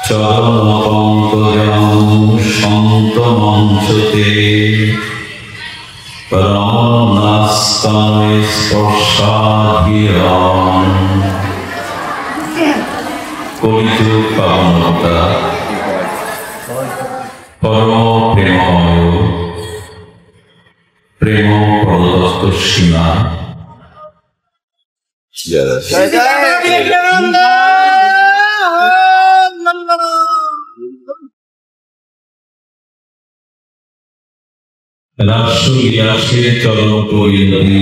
চরণ পঙ্কজং সন্ত মঞ্চতে রমণাস্তয় স্পর্শাধিরণ। কলিযুগ পাবনতা পরম প্রেমময় প্রেম পরতস্ত সীমা। রাসবিলাসের চরম পরিণতি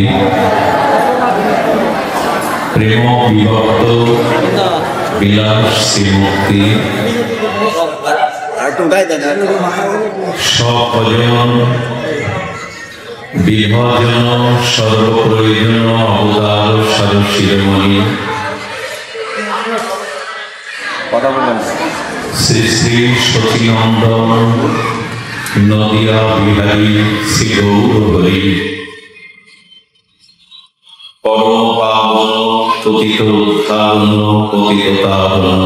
প্রেম বিভক্ত বিলাস শ্রীমূর্তি স্বপ্রয়োজন বিভাজন সর্বপ্রয়োজন অবতার সাধু শিরোমণি শ্রী শ্রী সচিনন্দন নদিয়া বিহারী শ্রী গৌরহরি পরম পাবন পতিত উত্থান পতিতাবন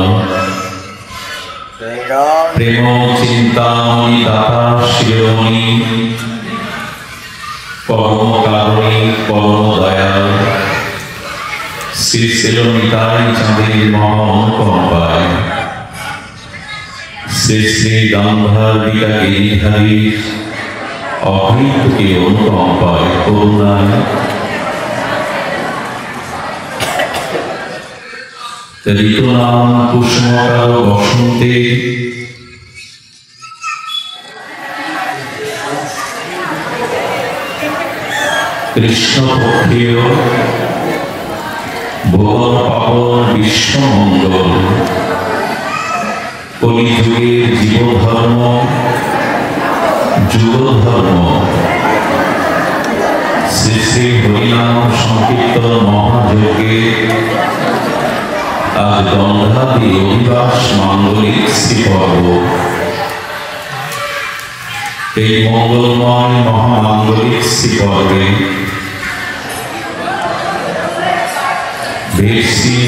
প্রেম চিন্তামণি দাতা শিরোমণি পরম কারণী পরম দয়াল শ্রী শিরোনিতাই চাঁদের মহানুকম্পায় শ্রী শ্রী গান্ধারিকা গিরিধারী অভৃতকে অনুকম্পায় করুণায় ঋতুনাম কুসুমকার বসন্তে কৃষ্ণপক্ষীয় ভুবন পাবন বিশ্বমঙ্গল কলিযুগের জীবধর্ম যুগধর্ম শ্রী শ্রী হরিনাম সংকীর্তন মহাযজ্ঞে আজ গন্ধাদি অধিবাস মাঙ্গলিক শ্রীপর্ব। এই মঙ্গলময় মহামাঙ্গলিক শ্রীপর্বে বেশি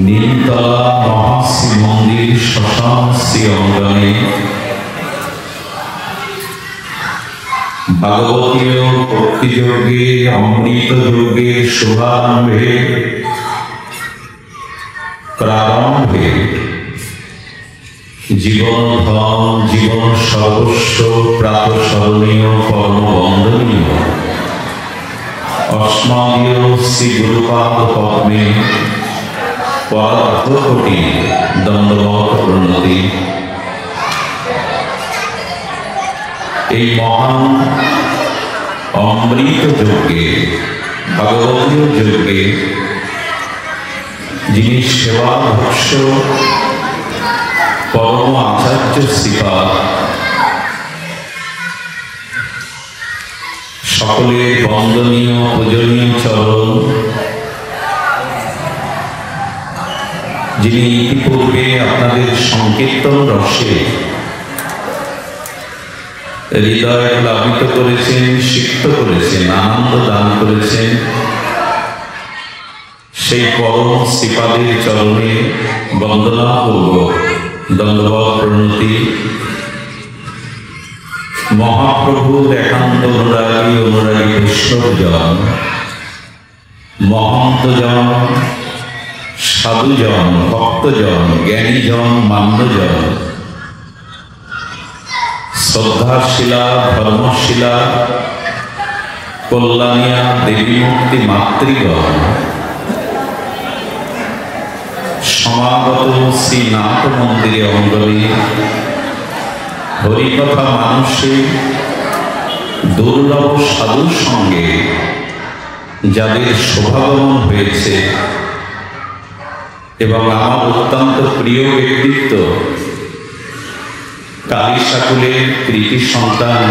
নীলতলা মহাশ্রী মন্দির শ্মশান শ্রী অঙ্গনে ভাগবতীয় ভক্তিযোগে অমৃত যোগে শুভারম্ভে প্রারম্ভে জীবন ধন জীবন সর্বস্ব প্রাতঃস্মরণীয় কর্মবন্দনীয় অস্মাদীয় শ্রী গুরুপাদ পদ্মে পরার্থকোটি দণ্ডবত প্রণতি। এই মহান অমৃত যজ্ঞে ভাগবতীয় যজ্ঞে যিনি সেবাভক্ষ পরম আচার্য শ্রীপাদ সকলের বন্দনীয় পূজনীয় চরণ, যিনি ইতিপূর্বে আপনাদের সংকীর্তন রসে হৃদয় প্লাবিত করেছেন, সিক্ত করেছেন, আনন্দ দান করেছেন, সেই পরম শ্রীপাদের চরণে বন্দনা পূর্বক দণ্ডবত প্রণতি। মহাপ্রভুর একান্ত অনুরাগী বৈষ্ণবজন, মহন্তজন, সাধুজন, ভক্তজন, জ্ঞানীজন, মান্যজন, শ্রদ্ধাশীলা, ধর্মশীলা, কল্যাণিয়া দেবীমূর্তি মাতৃগণ, সমাগত শ্রীনাথ মন্দিরে অঙ্গনে হরিকথা মানুষের দুর্লভ সাধুর সঙ্গে যাদের শোভাগমন হয়েছে এবং আমার অত্যন্ত প্রিয় ব্যক্তিত্ব কালীসাকুলের কৃতি সন্তান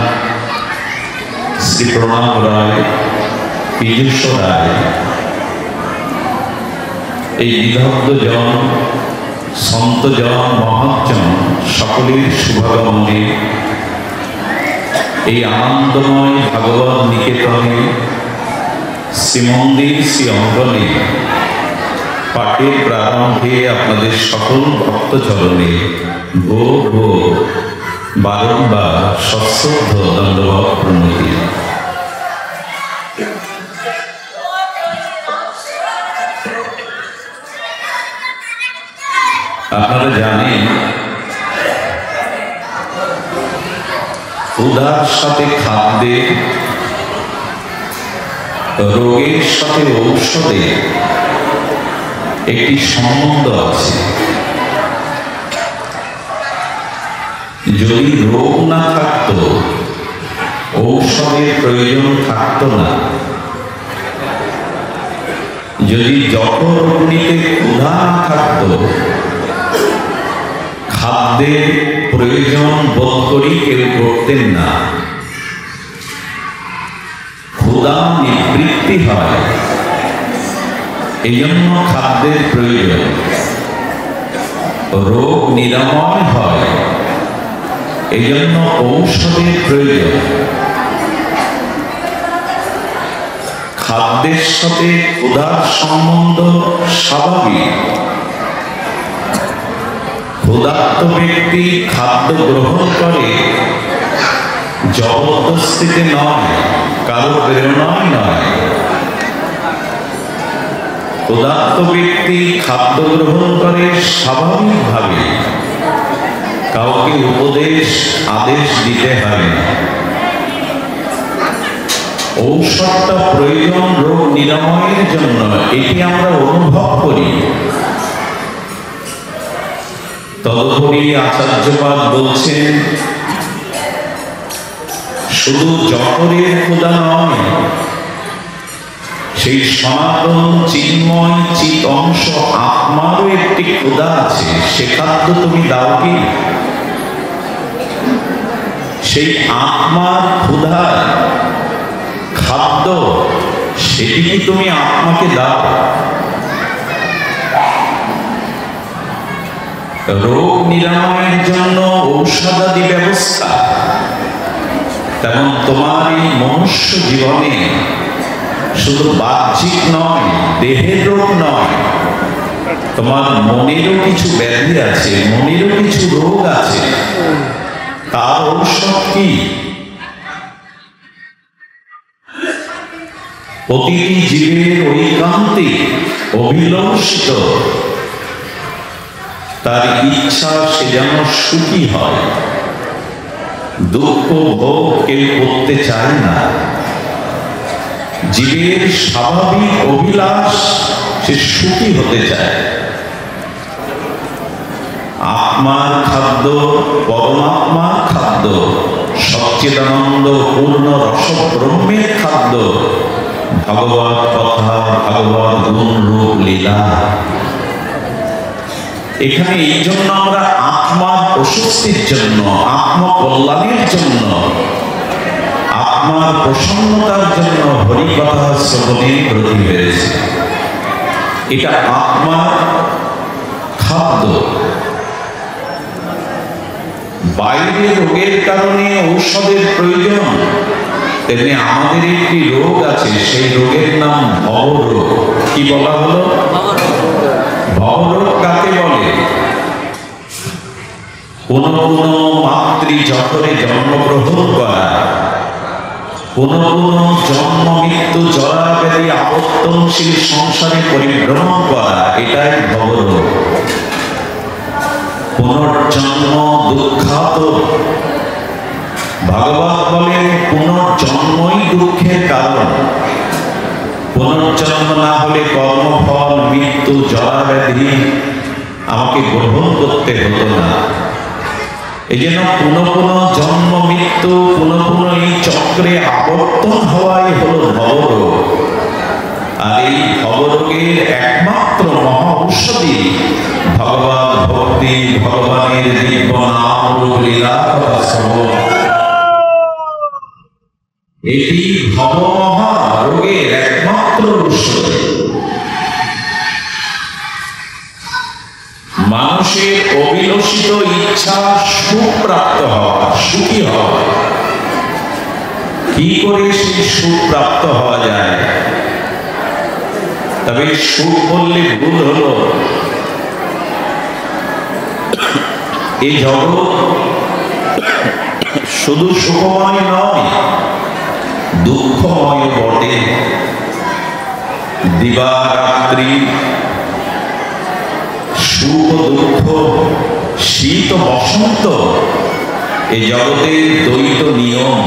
শ্রী প্রণব রায়, পীযূষ রায়, এই বিদগ্ধজন, সন্তজন, মহাজন সকলের শুভাগমনে এই আনন্দময় ভাগবত নিকেতনে শ্রীমন্দির শ্রী অঙ্গনে পাঠের প্রারম্ভে আপনাদের সকল ভক্তচরণে ভো ভো বারংবার সশ্রদ্ধ দণ্ডবৎ প্রণতি। আপনারা জানেন ক্ষুধার সাথে খাদ্যে, রোগের সাথে ঔষধে একটি সম্বন্ধ আছে। যদি রোগ না থাকতো, ঔষধের প্রয়োজন থাকতো না। যদি জঠরগ্নিতে ক্ষুধা না থাকতো, খাদ্যের প্রয়োজন বোধ করি কেউ করতেন না। ক্ষুধা নিবৃত্তি হয়, এই জন্য খাদ্যের প্রয়োজন। রোগ নিরাময় হয়, এই জন্য ঔষধের প্রয়োজন। খাদ্যের সাথে ক্ষুধার সম্বন্ধ স্বাভাবিক। ক্ষুধার্ত ব্যক্তি খাদ্য গ্রহণ করে জবরদস্তিতে নয়, কারো প্রেরণায় নয়। ক্ষুধার্ত ব্যক্তি খাদ্য গ্রহণ করে স্বাভাবিকভাবে, কাউকে উপদেশ আদেশ দিতে হয় না। ঔষধটা প্রয়োজন রোগ নিরাময়ের জন্য, এটি আমরা অনুভব করি। তদুপরি আচার্যপাদ বলছেন, শুধু জঠরের ক্ষুধা নয়, সেই সনাতন চিন্ময় চিত অংশ আত্মারও একটি ক্ষুধা আছে। সে খাদ্য তুমি দাও কি? সেই আত্মার ক্ষুধা খাদ্য, সেটি কি তুমি আত্মাকে দাও? রোগ নিরাময়ের জন্য ঔষধাদি ব্যবস্থা, তেমন তোমার এই মনুষ্য জীবনে শুধু বাহ্যিক নয়, দেহের রোগ নয়, তোমার মনেরও কিছু ব্যাধি আছে, মনেরও কিছু রোগ আছে। তার ঔষধ কি? প্রতিটি জীবের ঐকান্তিক অভিলষিত তার ইচ্ছা সে যেন সুখী হয়। দুঃখ ভোগ কেউ করতে চায় না। জীবের স্বাভাবিক অভিলাষ সে সুখী হতে চায়। আত্মার খাদ্য, পরমাত্মার খাদ্য, সচ্চিদানন্দ পূর্ণ রস ব্রহ্মের খাদ্য ভগবত কথা, ভগবত গুণ রূপ লীলা। এখানে এই জন্য আমরা আত্মার প্রশস্তির জন্য, আত্মা কল্যাণের জন্য, আত্মার প্রসন্নতার জন্য হরিকথা শ্রবণে ব্রতী হয়েছে। এটা আত্মার খাদ্য। বাইরে রোগের কারণে ঔষধের প্রয়োজন, তেমনি আমাদের একটি রোগ আছে, সেই রোগের নাম ভবরোগ। কি বলা হলো? ভবরোগ কাকে বলে? কোন কোন মাতৃ জঠরে জন্মগ্রহণ করা, কোন কোন জন্ম মৃত্যু জরা ব্যাধি আপত্তনশীল সংসারে পরিভ্রমণ করা, এটাই ভবরোগ। পুনর্জন্ম দুঃখাত। ভগবান বলেন পুনর্জন্মই দুঃখের কারণ। পুনর্জন্ম না হলে কর্মফল, মৃত্যু, জরা ব্যাধি আমাকে গ্রহণ করতে হতো না। এই জন্য পুনঃ পুনঃ জন্ম মৃত্যু, পুনঃ পুনঃ এই চক্রে আবর্তন হওয়াই হলো ভবরোগ। আর এই ভবরোগের একমাত্র মহা ঔষধি ভগবত ভক্তি, ভগবানের দিব্য নাম রূপ লীলা কথা শ্রবণ। এটি ভবমহা রোগের একমাত্র ঔষধ। মানুষের অভিলষিত ইচ্ছা সুখ প্রাপ্ত হওয়া, সুখী হওয়া। কি করে সেই সুখ প্রাপ্ত হওয়া যায়? তবে সুখ বললে ভুল হলো। এই জগৎ শুধু সুখময় নয়, দুঃখময় বটে। দিবারাত্রি, সুখ দুঃখ, শীত বসন্ত, এই জগতের দ্বৈত নিয়ম।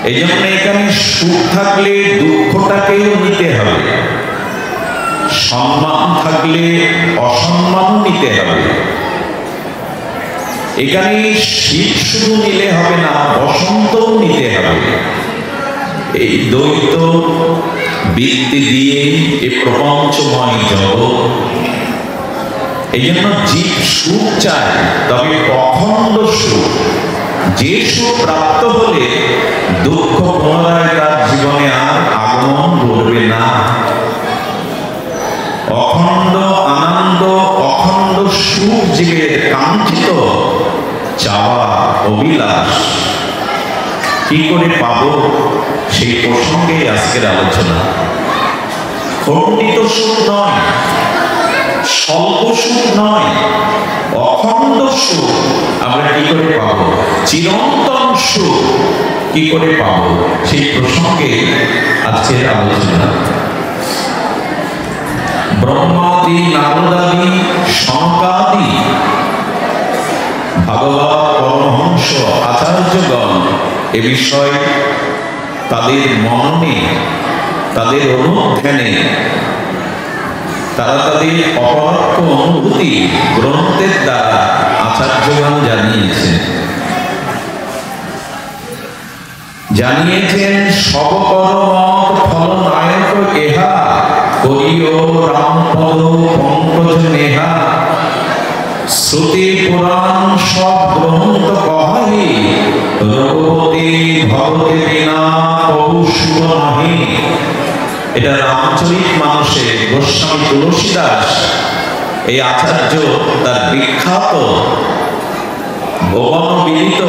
এই জন্য এখানে সুখ থাকলে দুঃখটাকেও নিতে হবে, সম্মান থাকলে অসম্মানও নিতে হবে। এখানে শীত শুধু নিলে হবে না, বসন্তও নিতে হবে। এই দ্বৈত বৃত্তি দিয়ে এই প্রপঞ্চময় জগৎ। এই জন্য জীব সুখ চায়, তবে অখণ্ড সুখ। যে সুখ প্রাপ্ত হলে দুঃখ পুনরায় তার জীবনে আর আগমন করবে না। অখণ্ড আনন্দ, অখণ্ড সুখ জীবের কাঙ্ক্ষিত চাওয়া, অভিলাষ। কি করে পাবো, সেই প্রসঙ্গে আজকের আলোচনা। খণ্ডিত সুখ নয়, স্বল্প সুখ নয়, অখণ্ড সুখ আমরা কি করে পাবো, চিরন্তন সুখ কি করে পাবো, সেই প্রসঙ্গে আজকের আলোচনা। ব্রহ্মাদি, নারদাদি, শনকাদি, ভাগবত, পরমহংস, আচার্যগণ এ বিষয়ে তাদের মননে, তাদের অনুধ্যানে তারা তাদের অপরোক্ষ অনুভূতি গ্রন্থের দ্বারা আচার্যগণ জানিয়েছেন। সবকর্মৎ ফলনায়ক এহা, করিও রামপদ পঙ্কজ নেহা। শ্রুতি পুরাণ সব গ্রন্থ কহাই, রঘুপতি ভগবতী বিনা প্রভু শুভ নহি। এটা রামচরিত মানসে গোস্বামী তুলসীদাস, এই আচার্য তার বিখ্যাত ভুবন বিদিত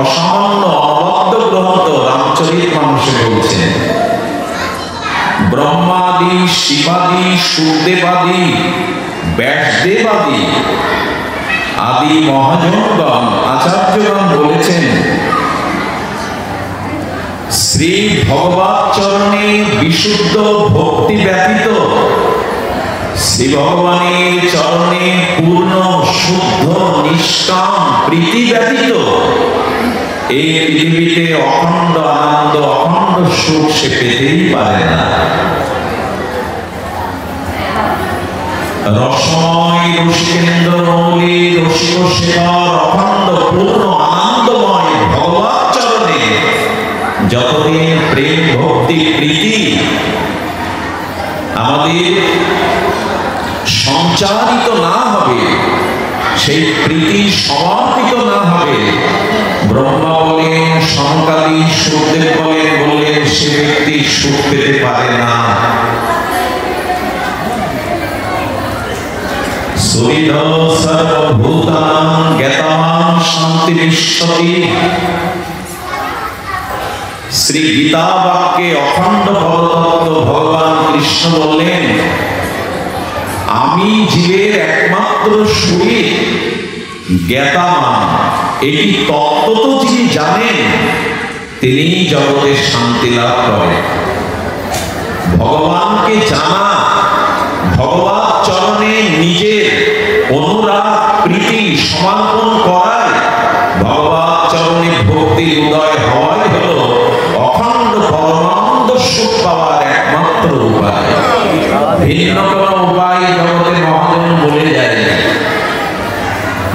অসামান্য অনবদ্য গ্রন্থ রামচরিত মানসে বলছেন, ব্রহ্মাদি, শিবাদি, সুখদেবাদি, ব্যাসদেবাদি আদি মহাজনগণ, আচার্যগণ বলেছেন, শ্রী ভগবৎ চরণে বিশুদ্ধ ভক্তি ব্যতীত, শ্রী ভগবানের চরণে পূর্ণ শুদ্ধ নিষ্কাম প্রীতি ব্যতীত এই পৃথিবীতে অখণ্ড আনন্দ, অখণ্ড সুখ সে পেতেই পারে না। রসময় রসিকেন্দ্র মৌলি রসিক সেবার অখণ্ড পূর্ণ আনন্দময় ভগবৎ চরণে যতদিন প্রেম ভক্তি প্রীতি আমাদের সঞ্চারিত না হবে, সেই প্রীতি সমর্পিত না হবে, ব্রহ্মা বলেন, শনকাদি, সুখদেব বলেন, সে ব্যক্তি সুখ পেতে পারে না। সুরিধ সর্বভূতানাং জ্ঞাতাং শান্তি বিশ্বতি। শ্রী গীতা বাক্যে অখণ্ড পরতত্ত্ব ভগবান কৃষ্ণ বললেন, আমি জীবের একমাত্র শরীর, জ্ঞাতামান, এই তত্ত্ব তো যিনি জানেন তিনি জগতের শান্তি লাভ করেন। ভগবানকে জানা, ভগবৎ চরণে নিজের অনুরাগ প্রীতি সমর্পণ করায়, ভগবৎ চরণে ভক্তি উদয় হওয়াই হলো অখণ্ড পরমানন্দ সুখ পাওয়ার একমাত্র উপায়। ভিন্ন কোন উপায় জগতের মহাজন বলে যায়।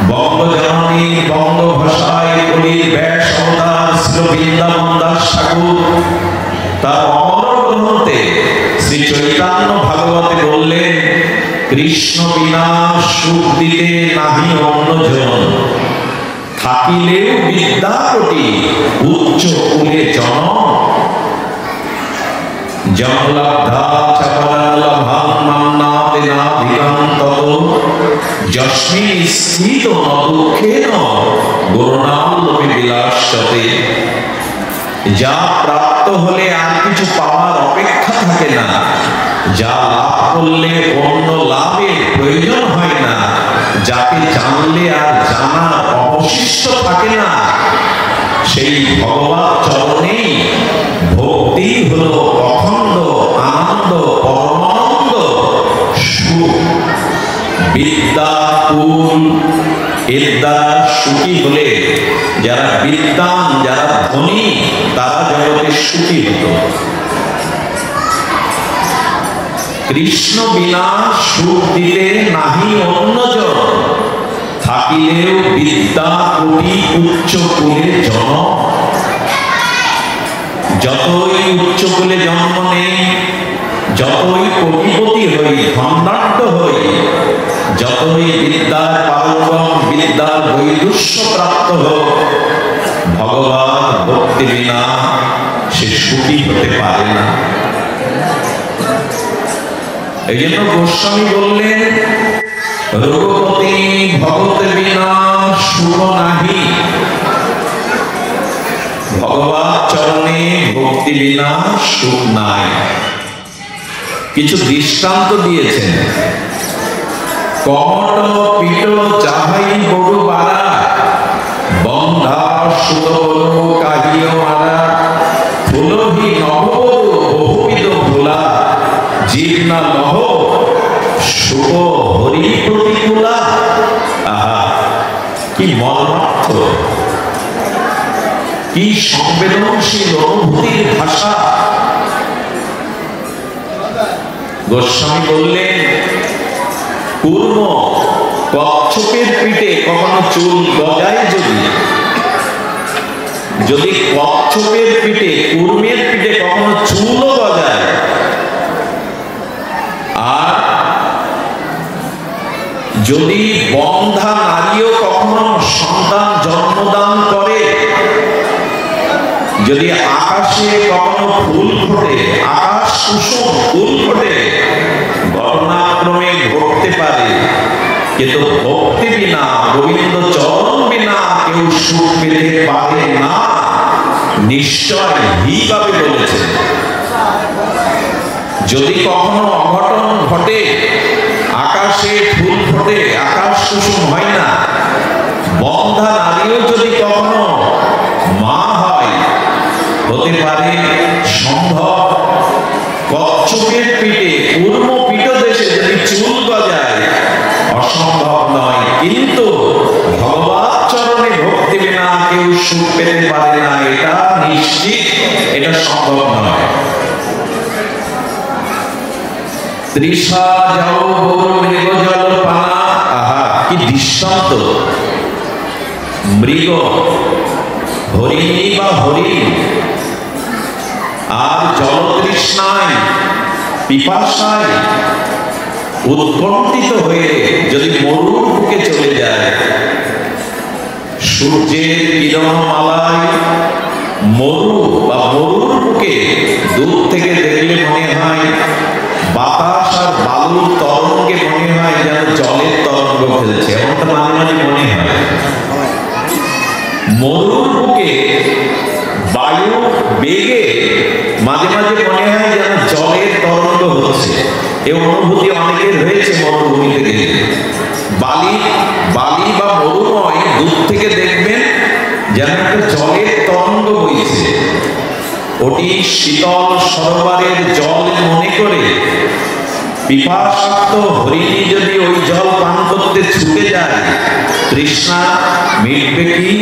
বঙ্গজননী বঙ্গ ভাষায় কলির ব্যাস অবতার শ্রী বৃন্দাবন দাস ঠাকুর তার অমর গ্রন্থে শ্রী চৈতন্য ভাগবতে বললেন, কৃষ্ণ বিনা সুখ দিতে নাহি অন্যজন, থাকিলেও বিদ্যাপতি উচ্চ কুলে জনম। জনলব্ধা চপলালভাং মান্নাতে নাধিকাং তত, যস্মিন স্থিত ন দুঃখেন গুরুণাল্লভে বিলাস্যতে। যা প্রাপ্ত হলে আর কিছু পাওয়ার অপেক্ষা থাকে না, যা লাভ করলে অন্য লাভের প্রয়োজন হয় না, যাকে জানলে আর জানার অবশিষ্ট থাকে না, সেই ভগবত চরণেই ভক্তি হলো অখণ্ড আনন্দ, পরমানন্দ সুখ। বিদ্যা কুল এর দ্বারা সুখী হলে যারা বিদ্বান, যারা ধনী, তারা জগতে সুখী হতো। কৃষ্ণ বিনা সুখ দিতে নাহি অন্যজন, থাকিলেও বিদ্যা কোটি উচ্চ কুলে জন্ম। যতই উচ্চ কুলে জন্ম নেই, যতই কোটিপতি হই, ধনাঢ্য হই, যতই বিদ্যার পারঙ্গম, বিদ্যার বৈদুষ্য প্রাপ্ত হোক, ভগবান ভক্তি বিনা সে সুখী হতে পারে না। এই জন্য গোস্বামী বললেন, রঘুপতি ভগত বিনা সুখ নাহি, ভগবান চরণে ভক্তি বিনা সুখ নাই। কিছু দৃষ্টান্ত দিয়েছেন। কমট পিট যাহাই বড় বাড়া, বন্ধা সুত বড় কাহিও মারা, ফুলভি নববধূ বহুবিধ ভোলা, জীর্ণা লহ শুভ হরি প্রতিকূলা। আহা, কি মর্মার্থ, কি সংবেদনশীল অনুভূতির ভাষা। গোস্বামী বললেন, কুর্ম কচ্ছপের পিঠে কখনো চুল গজায় যদি কচ্ছপের পিঠে, কুর্মের পিঠে কখনো চুলও গজায়, আর যদি বন্ধা নারীও কখনো সন্তান জন্মদান করে, যদি আকাশে কখনো ফুল ফোটে, আকাশ কুসুম ফুল ফোটে, ঘটনাক্রমে ঘটতে পারে, কিন্তু ভক্তি বিনা, গোবিন্দ চরণ বিনা কেউ সুখ পেতে পারে না, নিশ্চয় হি ভাবে বলেছে। যদি কখনো অঘটন ঘটে, আকাশে ফুল ফোটে, আকাশ কুসুম হয় না, বন্ধা নারীও যদি কখনো মা হয়, হতে পারে সম্ভব। কচ্ছপের পিঠে, কুর্ম পিঠ দেশে যদি চুল গজায়, অসম্ভব নয়। কিন্তু ভগবত চরণে ভক্তি বিনা কেউ সুখ পেতে পারে না, এটা নিশ্চিত, এটা সম্ভব নয়। তৃষা যাও গরু মৃগ জল পানা। আহা, কি দৃষ্টান্ত! মৃগ, হরিণী বা হরিণ, আর জলতৃষ্ণায় পিপাসায় উৎকণ্ঠিত হয়ে যদি মরুর বুকে চলে যায়, সূর্যের কিরণমালায় মরু বা মরুর বুকে দূর থেকে দেখলে মনে হয় বাতাস আর বালুর তরঙ্গে মনে হয় যেন জলের তরঙ্গ খেলছে, এমনটা মাঝে মাঝে মনে হয়। মরুর বুকে বায়ু বেগে মাঝে মাঝে মনে হয় যেন জলের তরঙ্গ হচ্ছে। এই অনুভূতি অনেকের হয়েছে মরুভূমিতে গেলে। বালি বা মরুময় দূর থেকে দেখবেন যেন একটা জলের তরঙ্গ বইছে। ওটি শীতল সরোবরের জল মনে করে পিপাসার্ত হরিণী যদি ওই জল পান করতে ছুটে যায়, তৃষ্ণা মিটবে কি,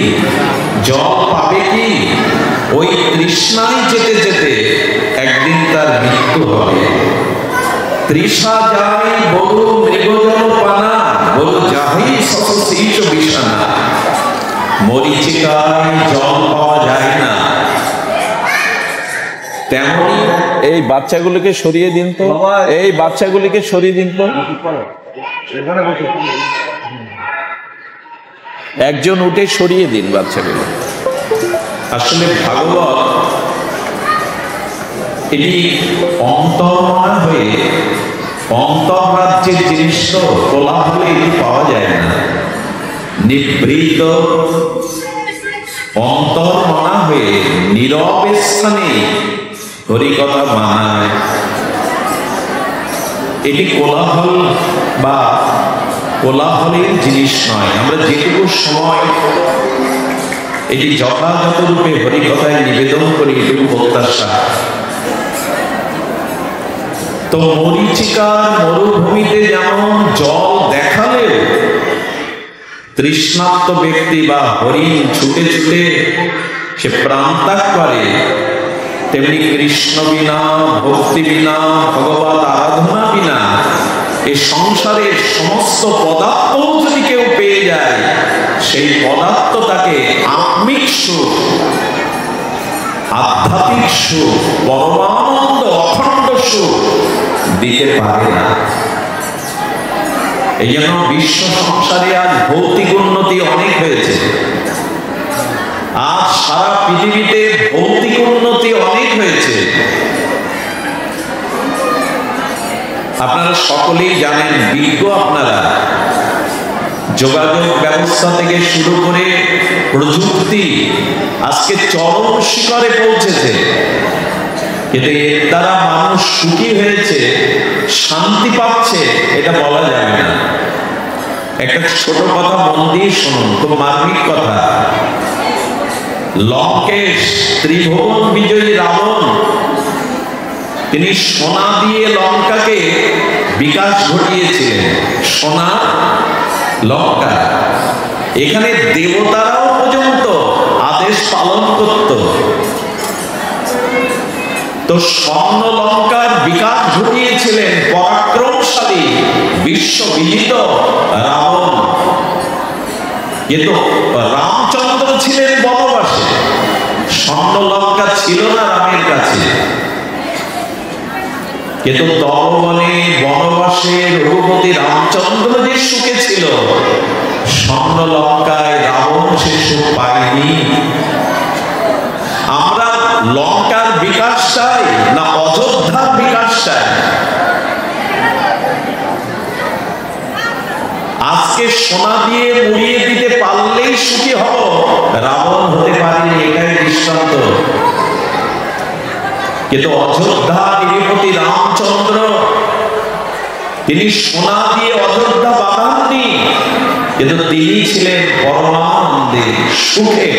জল পাবে কি? ওই তৃষ্ণায় যেতে যেতে একদিন তার মৃত্যু হবে। তৃষা যাই বড় মৃগজল পানা, বড় যাই শীত বিছানা। মরিচিকায় জল পাওয়া যায় না, তেমনি এই বাচ্চাগুলোকে সরিয়ে দিন তো, এই বাচ্চাগুলিকে সরিয়ে দিন তো। একজন উঠে সরিয়ে দিন বাচ্চাগুলো। আসলে ভাগবত এটি অন্তর্মনা হয়ে অন্তর্রাজ্যের জিনিস, তো কোলাহলে এটি পাওয়া যায় না। নিবৃত অন্তর মনা হয়ে নীরব স্থানে হরিকথা মানায়। এটি কোলাহল বা কোলাহলের জিনিস নয়। আমরা যেটুকু সময় এটি যথাযথ রূপে হরিকথায় নিবেদন করি, এটুকু প্রত্যাশা। তো মরীচিকার মরুভূমিতে যেমন জল দেখালেও তৃষ্ণার্ত ব্যক্তি বা হরিণ ছুটে ছুটে সে প্রাণত্যাগ করে, তেমনি কৃষ্ণ বিনা, ভক্তি বিনা, ভগবত আরাধনা বিনা এই সংসারের সমস্ত পদার্থ যদি কেউ পেয়ে যায়, সেই পদার্থ তাকে আত্মিক সুখ, আধ্যাত্মিক সুখ, পরমানন্দ, অখণ্ড সুখ দিতে পারে না। এই জন্য বিশ্ব সংসারে আজ ভৌতিক উন্নতি অনেক হয়েছে। আজ সারা পৃথিবীতে ভৌতিক উন্নতি অনেক হয়েছে। আপনারা সকলেই জানেন, বিজ্ঞ আপনারা, যোগাযোগ ব্যবস্থা থেকে শুরু করে প্রযুক্তি আজকে চরম শিখরে পৌঁছেছে। কিন্তু এর দ্বারা মানুষ সুখী হয়েছে, শান্তি পাচ্ছে, এটা বলা যাবে না। একটা ছোট কথা মন দিয়ে শুনুন, খুব মার্মিক কথা। লঙ্কেশ ত্রিভুবন বিজয়ী রাবণ, তিনি সোনা দিয়ে লঙ্কাকে বিকাশ ঘটিয়েছিলেন। সোনা লঙ্কা, এখানে দেবতারাও পর্যন্ত আদেশ পালন করত। তো স্বর্ণ লঙ্কার বিকাশ ঘটিয়েছিলেন পরাক্রমশালী বিশ্ববিদিত রাবণ। কিন্তু রামচন্দ্র ছিলেন বনবাসে, স্বর্ণ লঙ্কা ছিল না রামের কাছে। কিন্তু তপবনে বনবাসে রঘুপতি রামচন্দ্র যে সুখে ছিল, স্বর্ণ লঙ্কায় রাবণ সে সুখ পায়নি। আমরা লঙ্কার বিকাশ চাই না অযোধ্যার বিকাশ চাই? আজকে সোনা দিয়ে মুড়িয়ে দিতে পারলেই সুখী হব, রাবণ হতে পারেনি, এটাই দৃষ্টান্ত। কিন্তু অযোধ্যা নিধিপতি রামচন্দ্র, তিনি সোনা দিয়ে অযোধ্যা বাঁধাননি, কিন্তু তিনি ছিলেন পরমানন্দে, সুখে।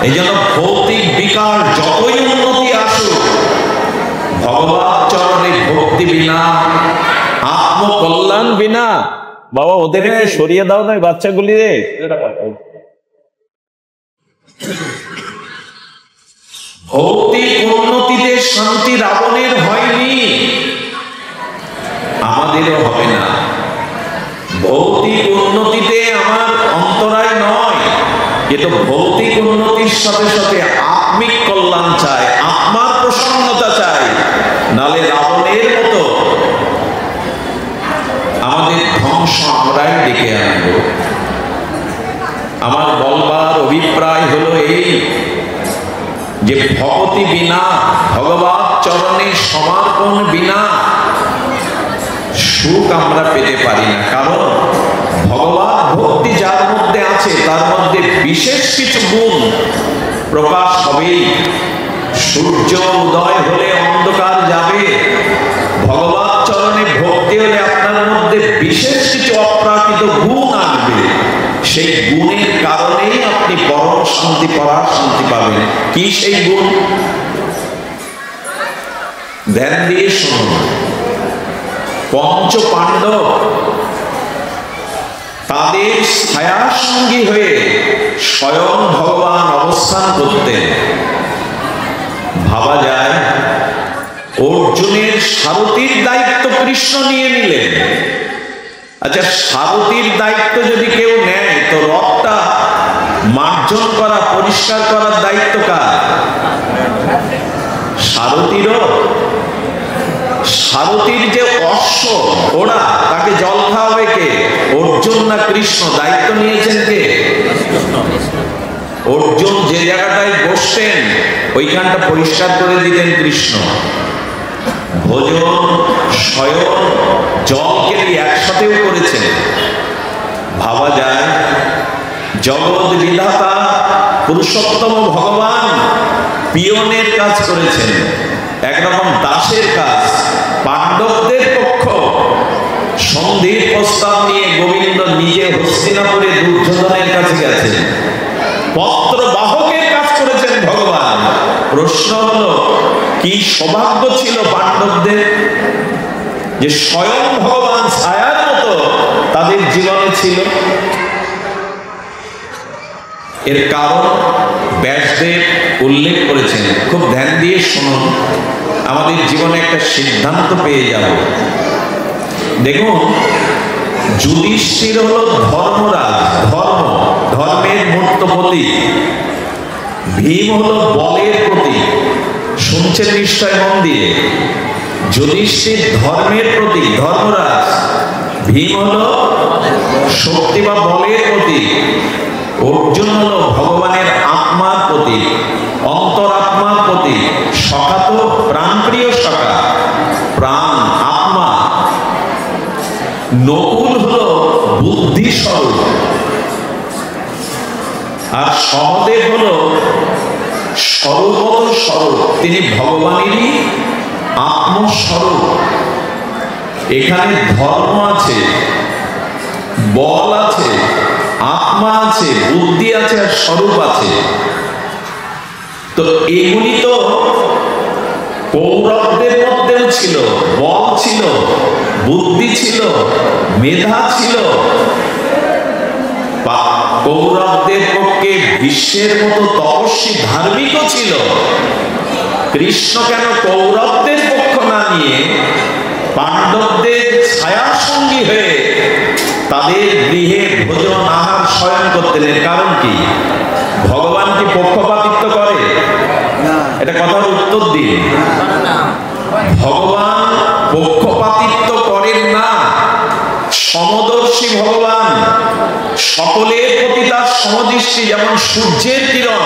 এই জন্য ভৌতিক বিকাশ যতই উন্নতি আসুক, ভগবত চরণে ভক্তি বিনা, আত্মকল্যাণ বিনা, বাবা ওদের একটু সরিয়ে দাও না বাচ্চাগুলি রে। ভৌতিক উন্নতিতে শান্তি রাবণের হয়নি, আমাদেরও হবে না। ভৌতিক উন্নতিতে আমার অন্তরায় নয়, কিন্তু ভৌতিক উন্নতির সাথে সাথে আত্মিক কল্যাণ চাই, আত্মার প্রসন্নতা চাই। নালে রাবণের মতো আমাদের ধ্বংস আমরাই ডেকে আনব। আমার বলবার অভিপ্রায় হলো এই, যে ভক্তি বিনা, ভগবত চরণে সমর্পণ বিনা সুখ আমরা পেতে পারি না। কারণ ভগবত ভক্তি যার মধ্যে আছে, তার মধ্যে বিশেষ কিছু গুণ প্রকাশ হবেই। সূর্য উদয় হলে অন্ধকার যাবে, ভগবত চরণে ভক্তি হলে আপনার মধ্যে বিশেষ কিছু অপ্রাকৃত গুণ আসবে। সেই গুণের কারণেই আপনি পরম শান্তি, পরার শান্তি পাবেন। কি সেই গুণ? ধ্যান দিয়ে শুনুন। পঞ্চ পাণ্ডব তাদের ছায়া সঙ্গী হয়ে স্বয়ং ভগবান অবস্থান করতেন। ভাবা যায় অর্জুনের সারথীর দায়িত্ব কৃষ্ণ নিয়ে নিলেন। আচ্ছা, সারথীর দায়িত্ব যদি কেউ নেয়, তো রথটা মার্জন করা, পরিষ্কার করার দায়িত্ব কার? সারথীরও। সারথীর যে অশ্ব ঘোড়া, তাকে জল খাওয়াবে কে? অর্জুন না কৃষ্ণ? দায়িত্ব নিয়েছেন কে? অর্জুন যে জায়গাটায় বসতেন ওইখানটা পরিষ্কার করে দিতেন কৃষ্ণ। ভোজন, শয়ন, জলকে দিয়ে একসাথেও করেছেন। ভাবা যায় জগৎ বিধাতা পুরুষোত্তম ভগবান পিয়নের কাজ করেছেন, একরকম দাসের কাজ। পাণ্ডবদের পক্ষ সন্ধির প্রস্তাব নিয়ে গোবিন্দ নিজে হস্তিনাপুরে দুর্যোধনের কাছে গেছেন, পত্র বাহকের কাজ করেছেন ভগবান। প্রশ্ন হলো, কি সৌভাগ্য ছিল পাণ্ডবদের যে স্বয়ং ভগবান ছায়ার মতো তাদের জীবনে ছিল। এর কারণ ব্যাসদেব উল্লেখ করেছেন, খুব ধ্যান দিয়ে শুনুন, আমাদের জীবনে একটা সিদ্ধান্ত পেয়ে যাব। দেখুন, যুধিষ্ঠির হলো ধর্মরাজ, ধর্মের মূর্ত প্রতীক। ভীম হলো বলের প্রতীক, শুনছেন নিশ্চয় মন দিয়ে। যুধিষ্ঠির ধর্মের প্রতীক, ধর্মরাজ। ভীম হলো শক্তি বা বলের প্রতীক। অর্জুন হলো ভগবানের আত্মার প্রতীক, অন্তরাত্মার প্রতীক। সখা তো প্রাণপ্রিয় সখা, প্রাণ আত্মা। নকুল হলো বুদ্ধি স্বরূপ, আর সহদেব হলো সর্বত স্বরূপ, তিনি ভগবানেরই আত্মস্বরূপ। এখানে ধর্ম আছে, বল আছে, আত্মা আছে, বুদ্ধি আছে, আর স্বরূপ আছে। তো এগুলি তো কৌরবদের মধ্যেও ছিল, বল ছিল, বুদ্ধি ছিল, মেধা ছিল। কৌরবদের পক্ষে বিশ্বের মতো তপস্বী ধার্মিকও ছিল। কৃষ্ণ কেন কৌরবদের পক্ষ না নিয়ে পাণ্ডবদের ছায়া সঙ্গী হয়ে তাদের গৃহে ভোজন আহার শয়ন করতেন? এর কারণ কি? ভগবান কি পক্ষপাতিত্ব করে? এটা কথার উত্তর দিন। ভগবান পক্ষপাতিত্ব করেন না, সমদর্শী ভগবান, সকলের প্রতি তার সমদৃষ্টি। যেমন সূর্যের কিরণ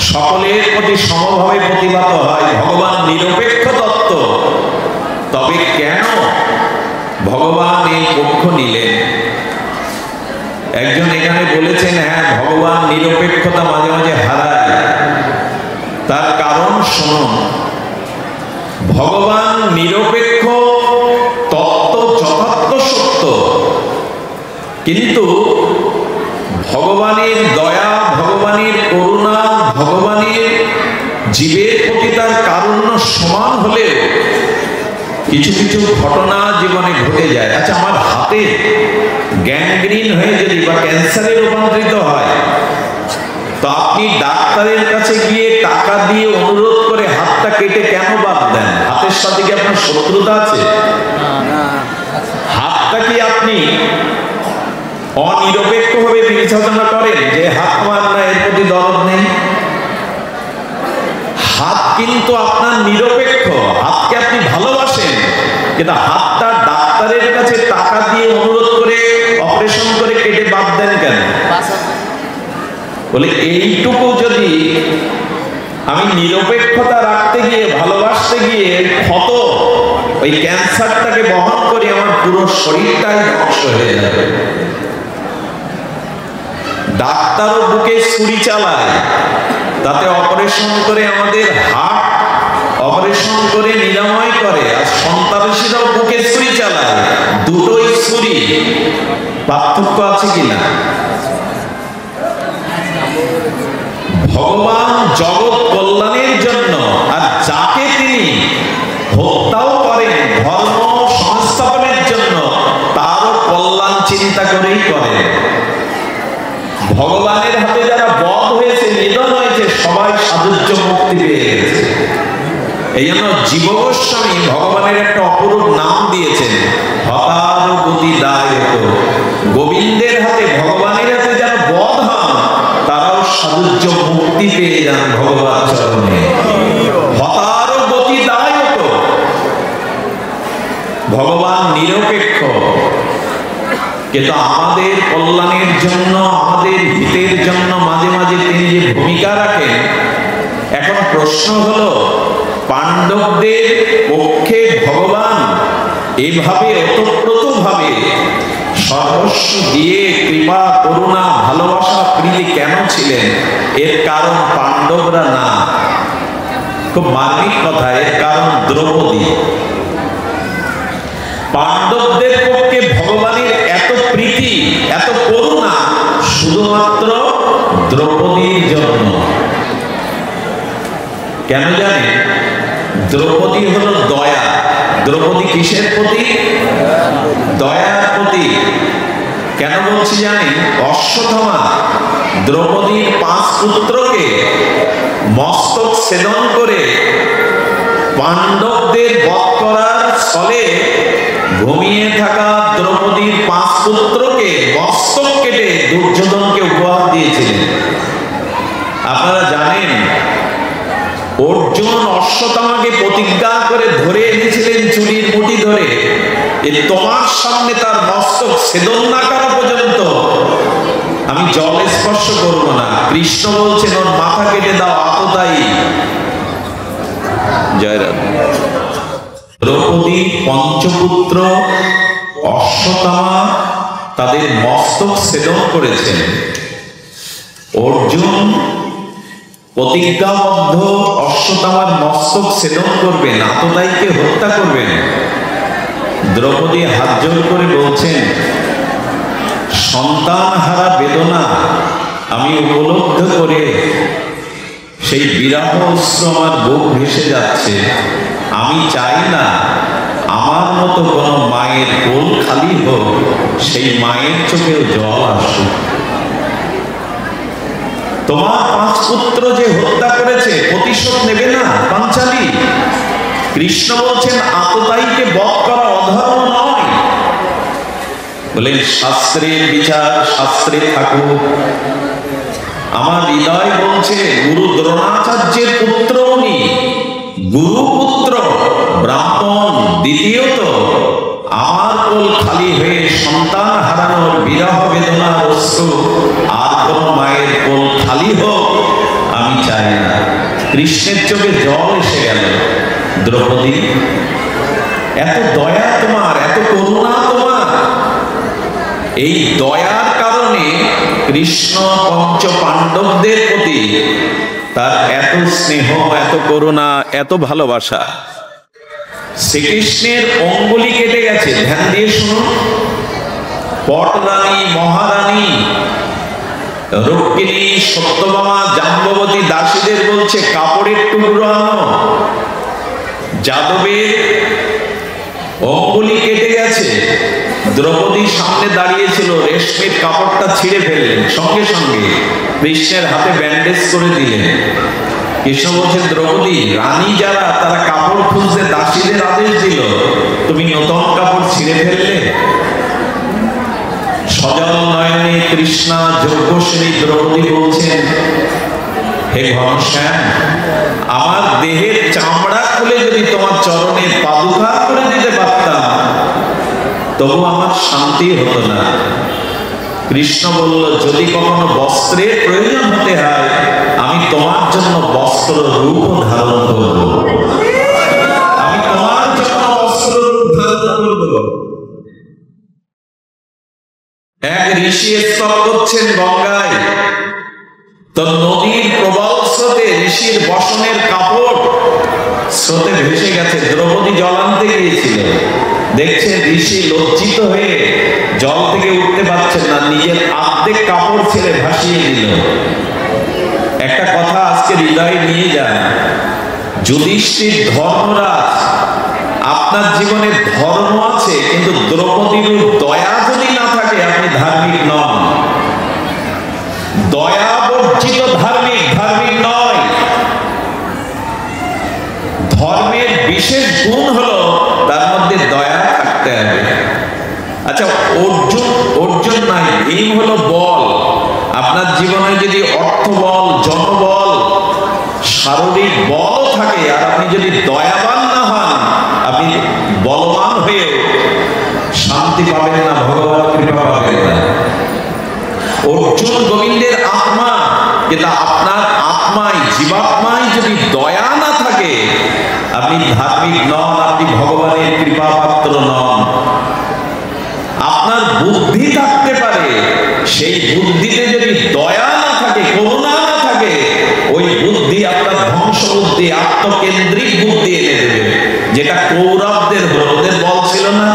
সকলের প্রতি সমভাবে প্রতিভাত হয়, ভগবান নিরপেক্ষ তত্ত্ব। তবে কেন ভগবান এই পক্ষ নিলেন? একজন এখানে বলেছেন, হ্যাঁ, ভগবান নিরপেক্ষতা মাঝে মাঝে হারায়। তার কারণ শুনুন, ভগবান নিরপেক্ষ তত্ত্ব যথার্থ সত্য, কিন্তু ভগবানের দয়া, ভগবানের করুণা, ভগবানের জীবের প্রতি তার কারুণ্য সমান হলেও কিছু কিছু ঘটনা জীবনে ঘটে যায়। আচ্ছা, আমার হাতে গ্যাংগ্রিন হয়ে যদি বা ক্যান্সারে রূপান্তরিত হয়, তো আপনি ডাক্তারের কাছে গিয়ে টাকা দিয়ে অনুরোধ করে হাতটা কেটে কেন বাদ দেন? হাতের সাথে কি আপনার শত্রুতা আছে? হাতটা কি আপনি অনিরপেক্ষভাবে বিবেচনা করেন যে হাত আমার না, এর প্রতি দরদ নেই? হাত কিন্তু আপনার নিরপেক্ষ, হাতকে আপনি ভালোবাসেন, কিন্তু হাতটা ডাক্তারের কাছে টাকা দিয়ে অনুরোধ করে অপারেশন করে কেটে বাদ দেন কেন? বলে এইটুকু যদি আমি নিরপেক্ষতা রাখতে গিয়ে, ভালোবাসতে গিয়ে ক্ষত, ওই ক্যান্সারটাকে বহন করে আমার পুরো শরীরটাই ধ্বংস হয়ে যাবে। ডাক্তারও বুকে ছুরি চালায়, তাতে অপারেশন করে আমাদের হার্ট অপারেশন করে নিরাময় করে, আর সন্ত্রাসীরাও বুকে ছুরি চালায়। দুটোই ছুরি, পার্থক্য আছে কিনা? ভগবান জগৎ কল্যাণের জন্য, আর যাকে তিনি হত্যাও করেন ধর্ম সংস্থাপনের জন্য, তারও কল্যাণ চিন্তা করেই করেন। ভগবানের হাতে যারা বধ হয়েছে, নিধন হয়েছে, সবাই সাধুর্য মুক্তি পেয়ে গেছে। এই জন্য জীব গোস্বামী ভগবানের একটা অপরূপ নাম দিয়েছেন, হতার গতি দায়ক। গোবিন্দের হাতে, ভগবানের হাতে যারা বধ হন, তারাও সাধুর্য মুক্তি পেয়ে যান ভগবান চরণে। হতার গতি দায়ক। ভগবান নিরপেক্ষ, কিন্তু আমাদের কল্যাণের জন্য, আমাদের হিতের জন্য মাঝে মাঝে তিনি যে ভূমিকা রাখেন। এখন প্রশ্ন হলো, পাণ্ডবদের পক্ষে ভগবান এভাবে ওতপ্রোতভাবে সর্ব সর্বস্ব দিয়ে কৃপা করুণা ভালোবাসা প্রীতি কেন ছিলেন? এর কারণ পাণ্ডবরা না। খুব মার্মিক কথা, এর কারণ দ্রৌপদী। পাণ্ডবদের পক্ষে ভগবানের এত প্রীতি এত করুণা শুধুমাত্র দ্রৌপদীর জন্য। কেন জানেন? দ্রৌপদী হলো দয়া। দ্রৌপদী কিসের প্রতি? দয়ার প্রতি। কেন বলছি জানেন? অশ্বত্থামা দ্রৌপদীর 5 পুত্রকে মস্তক ছেদন করে পাণ্ডবদের বধ করার ফলে ঘুমিয়ে থাকা দ্রৌপদীর 5 পুত্রকে মস্তক কেটে দুর্যোধনকে উপহার দিয়েছিলেন। আপনারা জানেন অর্জুন অশ্বত্থামাকে প্রতিজ্ঞা করে ধরে এনেছিলেন চুরির মুঠি ধরে, তোমার সামনে তার মস্তক ছেদন না করা পর্যন্ত আমি জল স্পর্শ করবো না। কৃষ্ণ বলছেন ওর মাথা কেটে দাও, আততায়ী। জয় রাধা। দ্রৌপদী পঞ্চপুত্র অশ্বত্থামা তাদের মস্তক ছেদন করেছেন। অর্জুন প্রতিজ্ঞাবদ্ধ অশ্বত্থামার মস্তক ছেদন করবেন, আততায়ীকে হত্যা করবেন। দ্রৌপদী হাত জোড় করে বলছেন, সন্তান হারা বেদনা আমি উপলব্ধ করে সেই বিরাহ অশ্রু আমার বুক ভেসে যাচ্ছে। আমি চাই না আমার মতো কোন মায়ের কোল খালি হোক, সেই মায়ের চোখেও জল আসুক। তোমার 5 পুত্র যে হত্যা করেছে প্রতিশোধ নেবে না পাঞ্চালী? কৃষ্ণ বলছেন আততায়ীকে বধ করা অধর্ম নয়। বলেন শাস্ত্রের বিচার শাস্ত্রে থাকুক। আমার হৃদয় বলছে গুরু দ্রোণাচার্যের পুত্র উনি, গুরুপুত্র ব্রাহ্মণ। দ্বিতীয়ত আমার কোল খালি হয়ে সন্তান হারানোর বিরহ বেদনার অশ্রু আর কোন মায়ের কোল খালি হোক আমি চাই না। কৃষ্ণের চোখে জল এসে গেল। দ্রৌপদী, এত দয়া তোমার, এত করুণা তোমার। এই দয়ার কারণে কৃষ্ণ পঞ্চ পাণ্ডবদের প্রতি তার এত স্নেহ, এত করুণা, এত ভালোবাসা। শ্রীকৃষ্ণের অঙ্গুলি কেটে গেছে, ধ্যান দিয়ে শুনুন। পটরানী, মহারানী, রুক্মিণী, সত্যভামা, জাম্ববতী দাসীদের বলছে কাপড়ের টুকরো আনো। যাদবের অঙ্গুলি কেটে গেছে, দ্রৌপদীর সামনে দাঁড়িয়েছিল, রেশমের কাপড়টা ছিঁড়ে ফেললেন, সঙ্গে সঙ্গে কৃষ্ণের হাতে ব্যান্ডেজ করে দিলেন। কৃষ্ণ বলছেন দ্রৌপদী, রানী যারা তারা কাপড় খুঁজতে দাসীদের আদেশ দিল, তুমি নতুন কাপড় ছিঁড়ে ফেললে। সজল নয়নে কৃষ্ণা যজ্ঞশ্রী দ্রৌপদী বলছেন, হে ঘনশ্যাম, আমার দেহের চামড়া খুলে যদি তোমার চরণে পাদুকা করে দিতে পারতাম তবু আমার শান্তি হতো না। কৃষ্ণ বলল, যদি কখনো বস্ত্রের প্রয়োজন হতে হয় আমি তোমার জন্য বস্ত্র রূপ ধারণ করব। আমি তোমার জন্য বস্ত্র রূপ ধারণ করব। এক ঋষি স্তব করছেন গঙ্গায়, তো নদীর প্রবল স্রোতে ঋষির বসনের কাপড় স্রোতে ভেসে গেছে। দ্রৌপদী জল আনতে গিয়েছিল, দেখছে ঋষি লজ্জিত হয়ে জল থেকে উঠতে পারছেন না, নিজের অর্ধেক কাপড় ছেড়ে ভাসিয়ে দিল। একটা কথা আজকে হৃদয়ে নিয়ে যান, যুধিষ্ঠির ধর্মরাজ, আপনার জীবনে ধর্ম আছে কিন্তু দ্রৌপদীর দয়া যদি না থাকে আপনি ধার্মিক নন। দয়া বর্জিত ধার্মিক, ধার্মিক নয়। ধর্মের বিশেষ গুণ হলো তার মধ্যে দয়া থাকতে হবে। আচ্ছা, অর্জুন নাই, এই হলো বল। আপনার জীবনে যদি অর্থ বল, জনবল, শারীরিক বল থাকে আর আপনি যদি দয়াবান না হন, আপনি বলবান হয়ে শান্তি পাবেন না, ভগবান কৃপা পাবেন না। অর্জুন গোবিন্দের আত্মা, কিন্তু আপনার আত্মায়, জীবাত্মায় যদি দয়া না থাকে আপনি ধার্মিক নন, আপনি ভগবানের কৃপা পাত্র নন। আপনার বুদ্ধি থাকে সেই বুদ্ধিতে যদি দয়া না থাকে, করুণা না থাকে, ওই বুদ্ধি আপনার ধ্বংস বুদ্ধি, আত্মকেন্দ্রিক বুদ্ধি এনে দেবে, যেটা কৌরবদের হলো। ওদের বল ছিল না,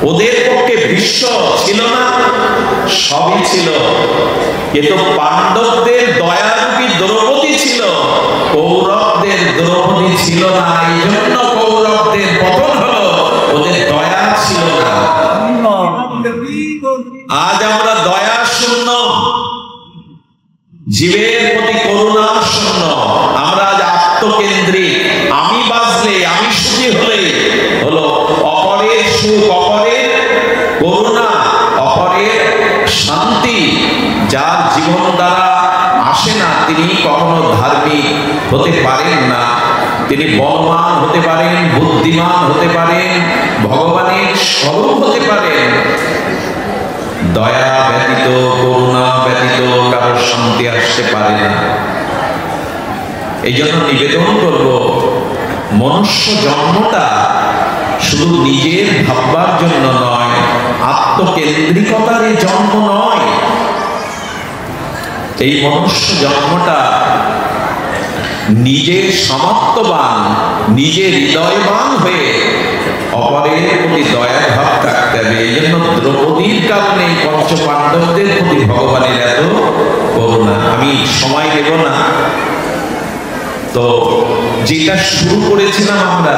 ওদের পক্ষে বিশ্ব ছিল না, সবই ছিল, কিন্তু পাণ্ডবদের দয়ারূপী দ্রৌপদী ছিল, কৌরবদের দ্রৌপদী ছিল না। এই জন্য কৌরবদের পতন হলো, ওদের দয়া ছিল না। আজ আমরা দয়া শূন্য, জীবের প্রতি করুণা শূন্য, আমরা আজ আত্মকেন্দ্রিক। আমি বাঁচলে, আমি সুখী হলে হলো, অপরের সুখ, অপরের করুণা, অপরের শান্তি যার জীবন দ্বারা আসে না, তিনি কখনো ধার্মিক হতে পারেন না। তিনি বলবান হতে পারেন, বুদ্ধিমান হতে পারেন, ভগবানের স্বরূপ হতে পারেন। দয়া ব্যতীত, করুণা ব্যতীত কারোর শান্তি আসতে পারে না। এই জন্য নিবেদন করব, মনুষ্য জন্মটা শুধু নিজের ভাববার জন্য নয়, আত্মকেন্দ্রিকতার জন্ম নয়। এই মনুষ্য জন্মটা নিজের সামর্থ্যবান, নিজের হৃদয়বান হয়ে অপরের প্রতি দয়া ভাব রাখতে হবে। এই জন্য দ্রৌপদীর কারণে পঞ্চ পাণ্ডবদের প্রতি ভগবানের এত করুণা। আমি সময় দেব না, তো যেটা শুরু করেছিলাম আমরা,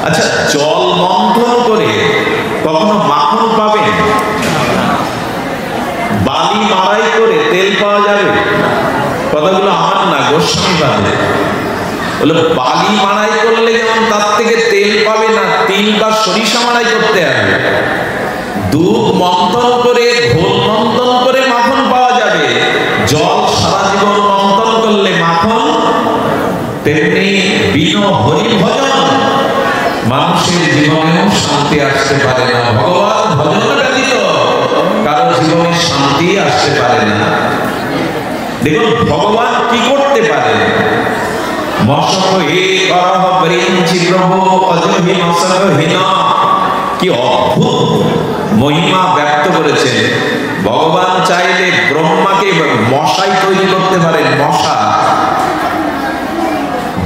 আচ্ছা জল মন্থন করে কখনো মাখন পাবেন? বালি মাড়াই করে তেল পাওয়া যাবে? কথাগুলো আমার না, গোস্বামী পাবে। বলে বালি মাড়াই করলে যেমন তার থেকে তেল পাবে না, 3 বার সরিষা মাড়াই করতে হবে। দুধ মন্থন করে, ঘোল মন্থন করে মাখন পাওয়া যাবে। জল সারা জীবন মন্থন করলে মাখন, তেমনি বিনা হরি ভজন মানুষের জীবনেও শান্তি আসতে পারে না। ভগবান ভজন ব্যতীত কারো জীবনে শান্তি আসতে পারে না। দেখুন ভগবান কি করতে পারে। কি অদ্ভুত মহিমা ব্যক্ত করেছেন। ভগবান চাইলে ব্রহ্মাকে মশাই তৈরি করতে পারেন, মশা।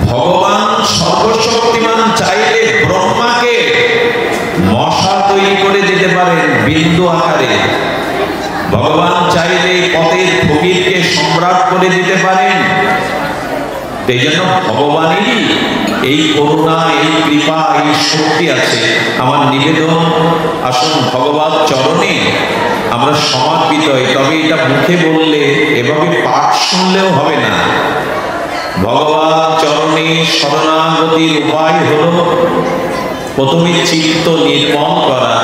ভগবান সর্বশক্তিমান চাইলে ব্রহ্মাকে মশা তৈরি করে দিতে পারেন বিন্দু আকারে। ভগবান চাইলে পথের ফকিরকে সম্রাট করে দিতে পারেন। এই জন্য ভগবানেরই এই করুণা, এই কৃপা, এই শক্তি আছে। আমার নিবেদন, আসুন ভগবান চরণে আমরা সমর্পিত হই। তবে এটা মুখে বললে, এভাবে পাঠ শুনলেও হবে না। ভগবান চরণে শরণাগতির উপায় হলো প্রথমে চিত্ত নির্মল করা।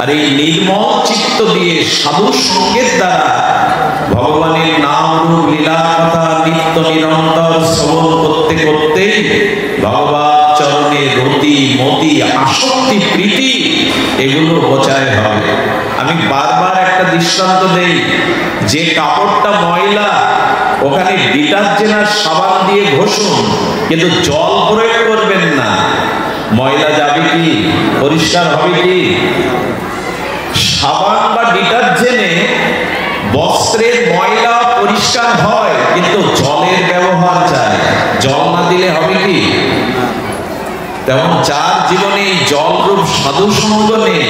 আর এই নির্মল চিত্ত দিয়ে সাধু সঙ্গের দ্বারা ভগবানের নাম রূপ লীলা কথা নিত্য নিরন্তর শ্রবণ করতে করতেই ভগবান চরণে রতি, মতি, আসক্তি, প্রীতি এগুলো বোঝায় হবে। আমি বারবার একটা দৃষ্টান্ত দেই, যে কাপড়টা ময়লা ওখানে ডিটারজেন্ট আর সাবান দিয়ে ঘষুন, কিন্তু জল প্রয়োগ করবেন না, ময়লা যাবে কি? পরিষ্কার হবে কি? সাবান বা ডিটারজেন্টে বস্ত্রের ময়লা পরিষ্কার হয়, কিন্তু জলের ব্যবহার চাই। জল না দিলে হবে কি? তেমন যার জীবনে জলরূপ সাধু সঙ্গ নেই,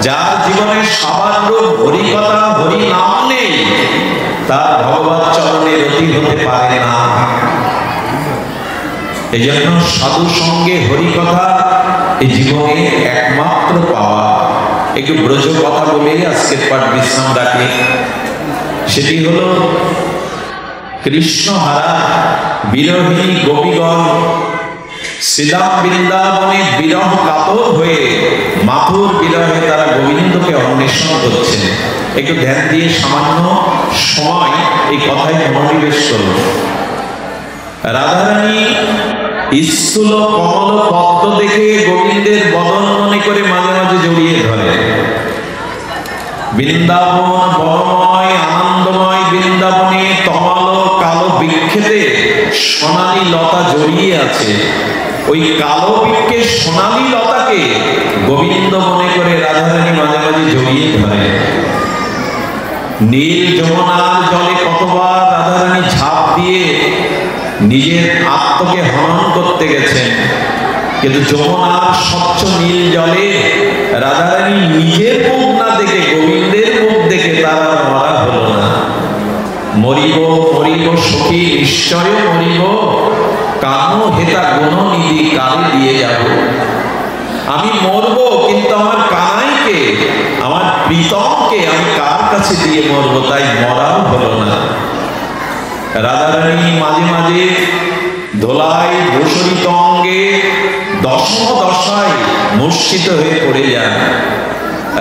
যার জীবনে সাবান রূপ হরি কথা, হরি নাম নেই, তার ভগবান চরণে রতি হতে পারে না। এই জন্য সাধু সঙ্গে হরি কথা এই জীবনে একমাত্র পাওয়া। একটু ব্রজ কথা বলে আজকের পাঠ বিশ্রাম রাখি। সেটি হলো কৃষ্ণহারা বিরোহী গোপীগণ শ্রীরাম বৃন্দাবনে বিরহ কাতর হয়ে মাথুর বিরহে তারা গোবিন্দকে অন্বেষণ করছেন। একটু ধ্যান দিয়ে সামান্য সময় এই কথায় মনোনিবেশ করুন। রাধারানী স্থূল কমল পদ্ম দেখে গোবিন্দের বদন মনে করে মাঝে মাঝে জড়িয়ে ধরে। বৃন্দাবন বনময় আনন্দময় বৃন্দাবনে তমাল কালো বৃক্ষেতে সোনালী লতা জড়িয়ে আছে। ওই কালো বৃক্ষের সোনালী লতাকে গোবিন্দ মনে করে রাধারানী মাঝে মাঝে জড়িয়ে ধরে। নীল যমুনার জলে কতবার রাধারানী ঝাঁপ দিয়ে নিজের আত্মকে হনন করতে গেছেন, কিন্তু যমুনার স্বচ্ছ নীল জলে রাধারানী নিজের মুখ না দেখে গোবিন্দের মুখ দেখে তার মরা হলো না। মরিব মরিব সখী নিশ্চয় মরিব, কানো হেতা গুণনিধি কালে দিয়ে যাব। আমি মরবো, কিন্তু আমার কানাইকে, আমার প্রীতমকে আমি কার কাছে দিয়ে মরবো? তাই মরাও হলো না। রাধারানী মাঝে মাঝে ধোলাই ধূসরিত অঙ্গে দশম দশায় মূর্ছিত হয়ে পড়ে যান।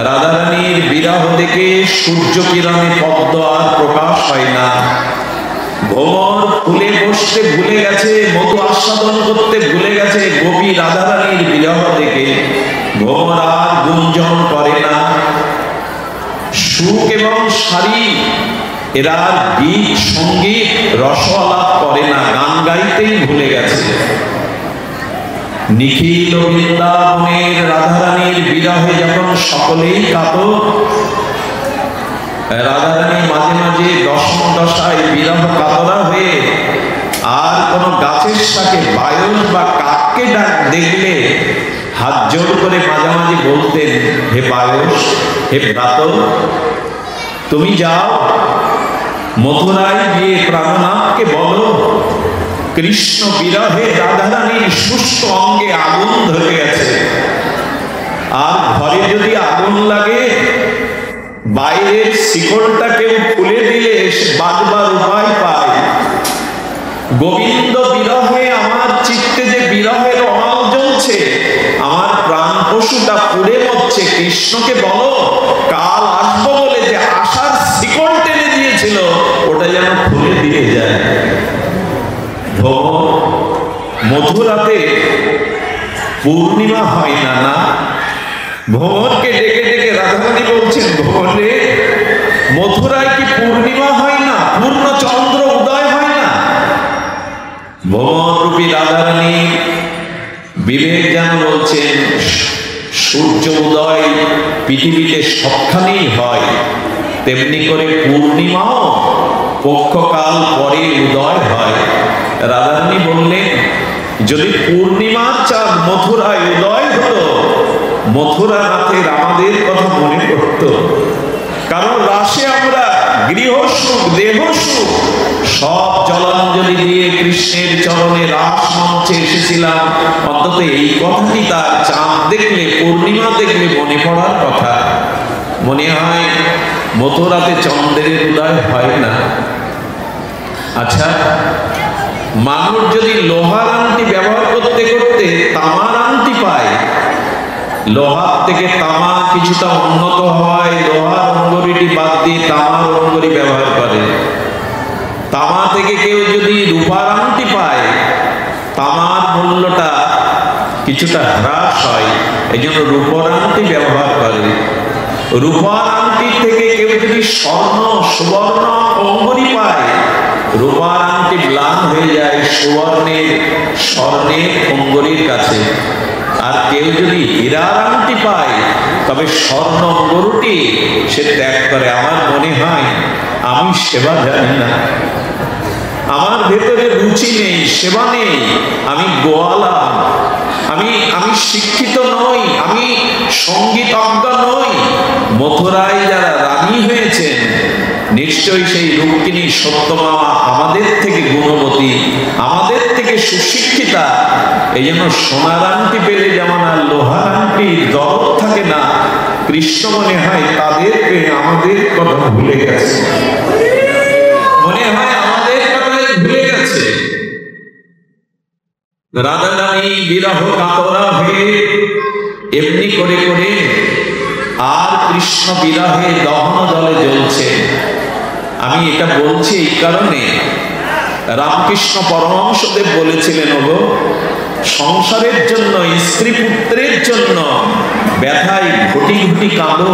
রাধারানীর বিরহ দেখে সূর্য কিরণে পদ্ম আর প্রকাশ হয় না। ভ্রমর ফুলে বসতে ভুলে গেছে, মধু আস্বাদন করতে ভুলে গেছে। গোপী রাধারানীর বিরহ দেখে ভ্রমর আর গুঞ্জন করে না। সুখ এবং শাড়ি এরা গীত সঙ্গীত রসালাপ করে না, গান গাইতেই ভুলে গেছে। নিখিল বৃন্দাবনের রাধারানীর বিরহে যখন সকলেই কাতর, রাধারানী মাঝে মাঝে দশম দশায় বিরহ কাতরা হয়ে আর কোন গাছের শাকে বায়ুস বা কাককে ডাক দেখলে হাত জোড় করে মাঝামাঝি বলতেন, হে বায়ুস, হে ব্রাত, তুমি যাও মথুরায় গিয়ে প্রাণনাথকে বলো কৃষ্ণ বিরহে রাধারানীর শুষ্ক অঙ্গে আগুন ধরে গেছে, আর ঘরে যদি আগুন লাগে বাইরের শিকলটা কেউ খুলে দিলে বাঁচবার উপায় পায়। গোবিন্দ বিরহে আমার চিত্তে যে বিরহের অনল জ্বলছে, আমার প্রাণ পশুটা পুড়ে মরছে, কৃষ্ণকে বলো কাল আসবো বলে যে আশার শিকল টেনে দিয়েছিল ওটা যেন খুলে দিয়ে যায়। মথুরাতে পূর্ণিমা হয় না, না? ভ্রমরকে ডেকে ডেকে রাধারানী বলছেন, ভ্রমর রে, মথুরায় কি পূর্ণিমা হয় না? পূর্ণ চন্দ্র উদয় হয় না? ভ্রমর রূপী রাধারানী বিবেক যেন বলছেন, সূর্য উদয় পৃথিবীতে সবখানেই হয়, তেমনি করে পূর্ণিমাও পক্ষকাল পরে উদয় হয়। রাধারানী বললেন, যদি পূর্ণিমার চাঁদ মথুরায় উদয় হতো, মথুরা নাথের আমাদের কথা মনে করত। কারণ রাসে আমরা গৃহ সুখ দেহ সুখ সব জলাঞ্জলি দিয়ে কৃষ্ণের চরণে রাস মঞ্চে এসেছিলাম। অন্তত এই কথাটি তার চাঁদ দেখলে, পূর্ণিমা দেখলে মনে পড়ার কথা। মনে হয় মথুরাতে চন্দ্রের উদয় হয় না। আচ্ছা, মানুষ যদি লোহার আংটি ব্যবহার করতে করতে তামার আংটি পায়, লোহার থেকে তামা কিছুটা উন্নত হয়, লোহার অঙ্গরিটি বাদ দিয়ে তামার অঙ্গরি ব্যবহার করে। তামা থেকে কেউ যদি রূপার আংটি পায়, তামার মূল্যটা কিছুটা হ্রাস হয়, এই জন্য রূপার আংটি ব্যবহার করে। রূপার আংটি থেকে কেউ যদি স্বর্ণ সুবর্ণ অঙ্গরি পায়, রূপার আংটি ম্লান হয়ে যায় স্বর্ণের অঙ্গরির কাছে। আর কেউ যদি হীরার আংটি পায়, তবে স্বর্ণ অঙ্গরুটি সে ত্যাগ করে। আমার মনে হয় আমি সেবা জানি না, আমার ভেতরে রুচি নেই, সেবা নেই, আমি গোয়ালা, আমি শিক্ষিত নই, আমি সঙ্গীতজ্ঞ নই। মথুরায় যারা রানী হয়েছেন, নিশ্চয়ই সেই রুক্মিণী সত্যমা আমাদের থেকে গুণবতী, আমাদের থেকে সুশিক্ষিতা। এই জন্য সোনার আংটি পেলে যেমন আর লোহার আংটির দরদ থাকে না, কৃষ্ণ মনে হয় তাদেরকে আমাদের কথা ভুলে গেছে, মনে হয় আমাদের কথা ভুলে গেছে। রাধারানী বিরহ কাতরা হয়ে এমনি করে করে আর কৃষ্ণ বিরহে দহন জলে জ্বলছে। আমি এটা বলছি এই কারণে, রামকৃষ্ণ পরমহংসদেব বলেছিলেন, ওগো সংসারের জন্য, স্ত্রী পুত্রের জন্য ব্যথায় ঘটি ঘটি কাঁদো,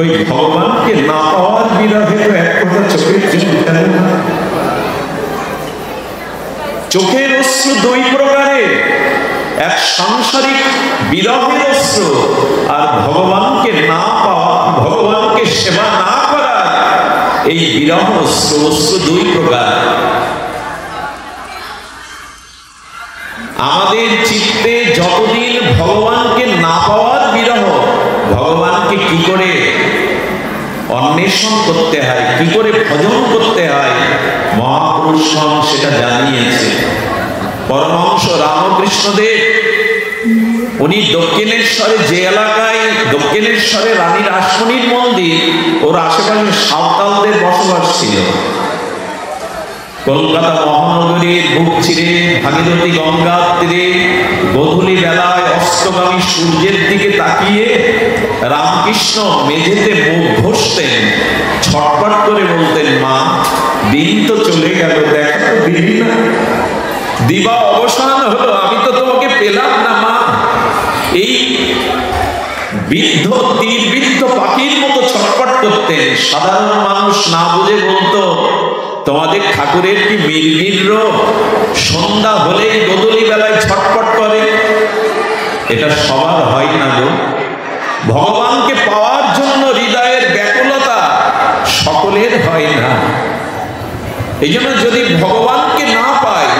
ওই ভগবানকে না পাওয়ার বিরহে তো এক কথা চোখের জল ফেলে না। 「 চোখের অশ্রু দুই প্রকারের, একটা হচ্ছে চোখের জল ফেলে না। চোখের অশ্রু দুই প্রকারের, একটা হচ্ছে চোখের জল ফেলে না। চোখের অশ্রু দুই প্রকারের, একটা হচ্ছে চোখের জল ফেলে না। চোখের অশ্রু দুই প্রকারের, একটা হচ্ছে চোখের জল ফেলে না। এক সাংসারিক বিরহের অস্ত্র, আর ভগবানকে না পাওয়া, ভগবানকে সেবা না করা, এই বিরহ অস্ত্র। অস্ত্র দুই প্রকার। আমাদের চিত্তে যতদিন ভগবানকে না পাওয়ার বিরহ, ভগবানকে কি করে অন্বেষণ করতে হয়, কি করে ভজন করতে হয়, মহাপুরুষগণ সেটা জানিয়েছে। পরমহংস রামকৃষ্ণদেব উনি দক্ষিণেশ্বরে, যে এলাকায় দক্ষিণেশ্বরে রানী রাসমণির মন্দির, ওর আশেপাশে সাঁওতালদের বসবাস ছিল। কলকাতা মহানগরীর বুক চিরে ভাগীরথী গঙ্গার তীরে গোধূলি বেলায় অস্তগামী সূর্যের দিকে তাকিয়ে রামকৃষ্ণ মেঝেতে মুখ ঘষতেন, ছটফট করে বলতেন, মা দিন তো চলে গেল, দেখা তো দিলি না, দিবা অবসান হলো, আমি তো তোমাকে পেলাম না মা। এই বৃদ্ধ তীরবৃদ্ধ পাখির মতো ছটফট করতেন। সাধারণ মানুষ না বুঝে বলতো, তোমাদের ঠাকুরের কি মির্গির রোগ, সন্ধ্যা হলেই গোধূলি বেলায় ছটফট করে? এটা সবার হয় না গো। ভগবানকে পাওয়ার জন্য হৃদয়ের ব্যাকুলতা সকলের হয় না। এই জন্য যদি ভগবানকে না পায়,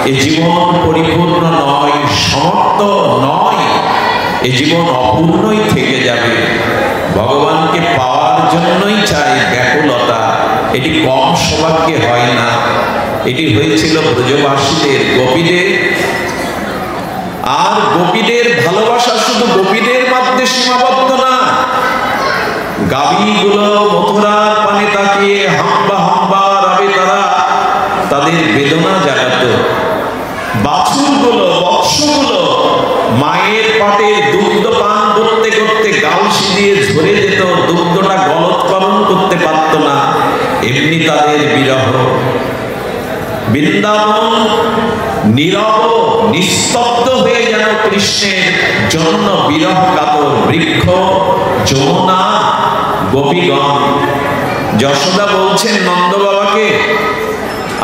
এ জীবন পরিপূর্ণ নয়, সমর্থ নয়, এ জীবন অপূর্ণই থেকে যাবে। ভগবানকে পাওয়ার জন্যই চাই ব্যাকুলতা। এটি কম সৌভাগ্যে হয় না। এটি হয়েছিল ব্রজবাসীদের, গোপীদের। আর গোপীদের ভালোবাসা শুধু গোপীদের মধ্যে সীমাবদ্ধ না। গাভীগুলো মথুরার পানে তাকিয়ে হাম্বা হাম্বা রবে তারা, তাদের বেদনা জাগাত। বাছুরগুলো, বৎসগুলো মায়ের পাটের দুগ্ধ পান করতে করতে গাল সিদিয়ে ঝরে যেত, দুগ্ধটা গলৎকরণ করতে পারত না, এমনি তাদের বিরহ। বৃন্দাবন নীরব নিস্তব্ধ হয়ে যেন কৃষ্ণের জন্য বিরহ কাতর। বৃক্ষ, যমুনা, গোপীগণ। যশোদা বলছেন নন্দ বাবাকে,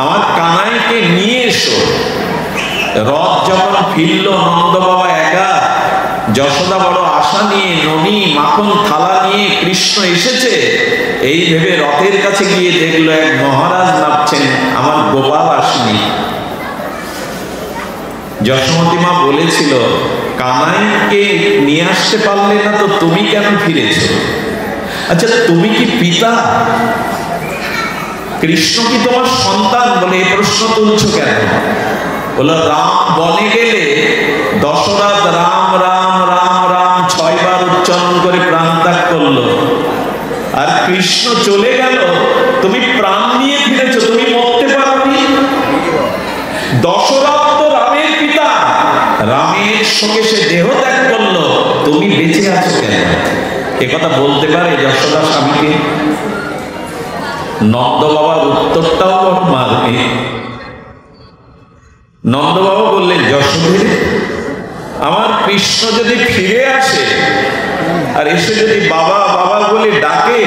আমার কানাইকে নিয়ে এসো। রথ যখন ফিরল নন্দ বাবা একা, যশোদা বড় আশা নিয়ে ননি মাখন থালা নিয়ে কৃষ্ণ এসেছে এই ভেবে রথের কাছে গিয়ে দেখলো এক মহারাজ নামছেন, আমার গোপাল আসেনি। যশোমতী মা বলেছিল, কানাইকে নিয়ে আসতে পারলে না তো তুমি কেন ফিরেছ? আচ্ছা তুমি কি পিতা? কৃষ্ণ কি তোমার সন্তান? বলে এই প্রশ্ন তুলছ কেন? বলো, রাম বনে গেলে দশরথ রাম রাম রাম রাম 6 বার উচ্চারণ করে প্রাণ ত্যাগ করলো, আর কৃষ্ণ চলে গেল, তুমি প্রাণ নিয়ে ফিরেছ, তুমি মরতে পারোনি। দশরথ তো রামের পিতা, রামের সঙ্গে সে দেহ ত্যাগ করলো, তুমি বেঁচে আছো কেন? একথা বলতে পারে যশোদা স্বামীকে? নন্দ বাবার উত্তরটাও বড় মার্মিক। নন্দ বাবা বললেন, যশোদে, আমার কৃষ্ণ যদি ফিরে আসে আর এসে যদি বাবা বাবা বলে ডাকে,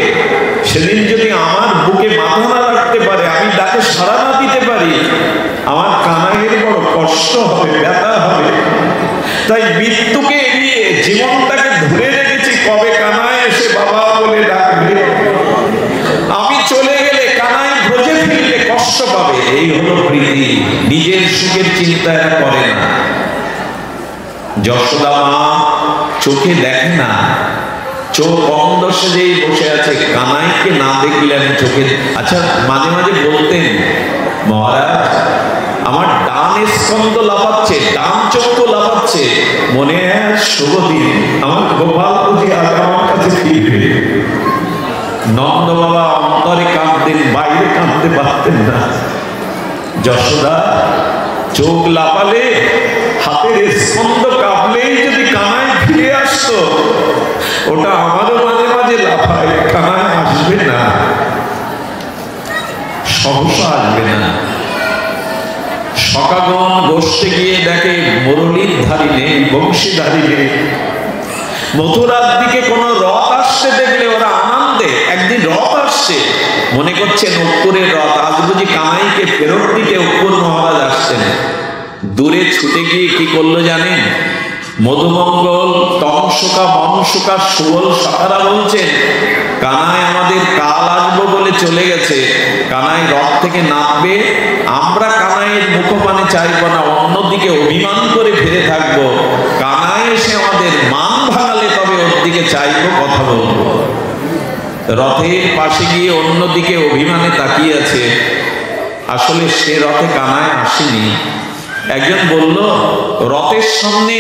সেদিন যদি আমার বুকে মাথা না রাখতে পারে, আমি ডাকে সাড়া না দিতে পারি, আমার কানাইয়ের বড় কষ্ট হবে, ব্যথা হবে। তাই মৃত্যুকে এড়িয়ে জীবনটাকে ধরে রেখেছি, কবে কানাই এসে বাবা বলে ডাকবে। আমি চলে গেলে কানাই ব্রজে ফিরলে কষ্ট পাবে। এই হলো প্রীতি। নিজের সুখের চিন্তা এরা করে না। যশোদা মা চোখে দেখে না, চোখ বন্ধ সেজেই বসে আছে, কানাইকে না দেখলে আমি চোখে। আচ্ছা মাঝে মাঝে বলতেন, মহারাজ আমার ডান স্কন্ধ লাফাচ্ছে, ডান চক্ষু লাফাচ্ছে, মনে হয় শুভ দিন, আমার গোপাল বুঝি আজ আমার কাছে ফিরবে। নন্দ বাবা অন্তরে কাঁদতেন, বাইরে কাঁদতে পারতেন না। যশোদা চোখ লাফালে, হাতের স্কন্ধ কাঁপলেই যদি কানাই ফিরে আসতো, ওটা আমারও মাঝে মাঝে লাফায়, কানাই আসবে না, সহসা আসবে না। সখাগণ গোষ্ঠে গিয়ে দেখে মুরলীর ধারী নেই, বংশীধারী নেই। মথুরার দিকে কোনো রথ আসতে দেখলে ওরা আনন্দে, একদিন রথ আসছে, মনে করছেন অক্কুরের রথ, আজ বুঝি কানাইকে ফেরত দিতে অক্কুর মহারাজ আসছেন। দূরে ছুটে গিয়ে কি করলো জানেন? মধুমঙ্গল, তমসুকা, মনসুকা, সুবল সখারা বলছেন, কানাই আমাদের কাল আসবো বলে চলে গেছে, কানাই রথ থেকে নামবে, আমরা কানাইয়ের মুখপানে চাইবো না, অন্যদিকে অভিমান করে ফিরে থাকবো, কানাই এসে আমাদের মান ভাঙালে তবে ওর দিকে চাইবো, কথা বলবো। রথের পাশে গিয়ে অন্যদিকে অভিমানে তাকিয়ে আছে, আসলে সে রথে কানাই আসেনি। একজন বলল, রথের সামনে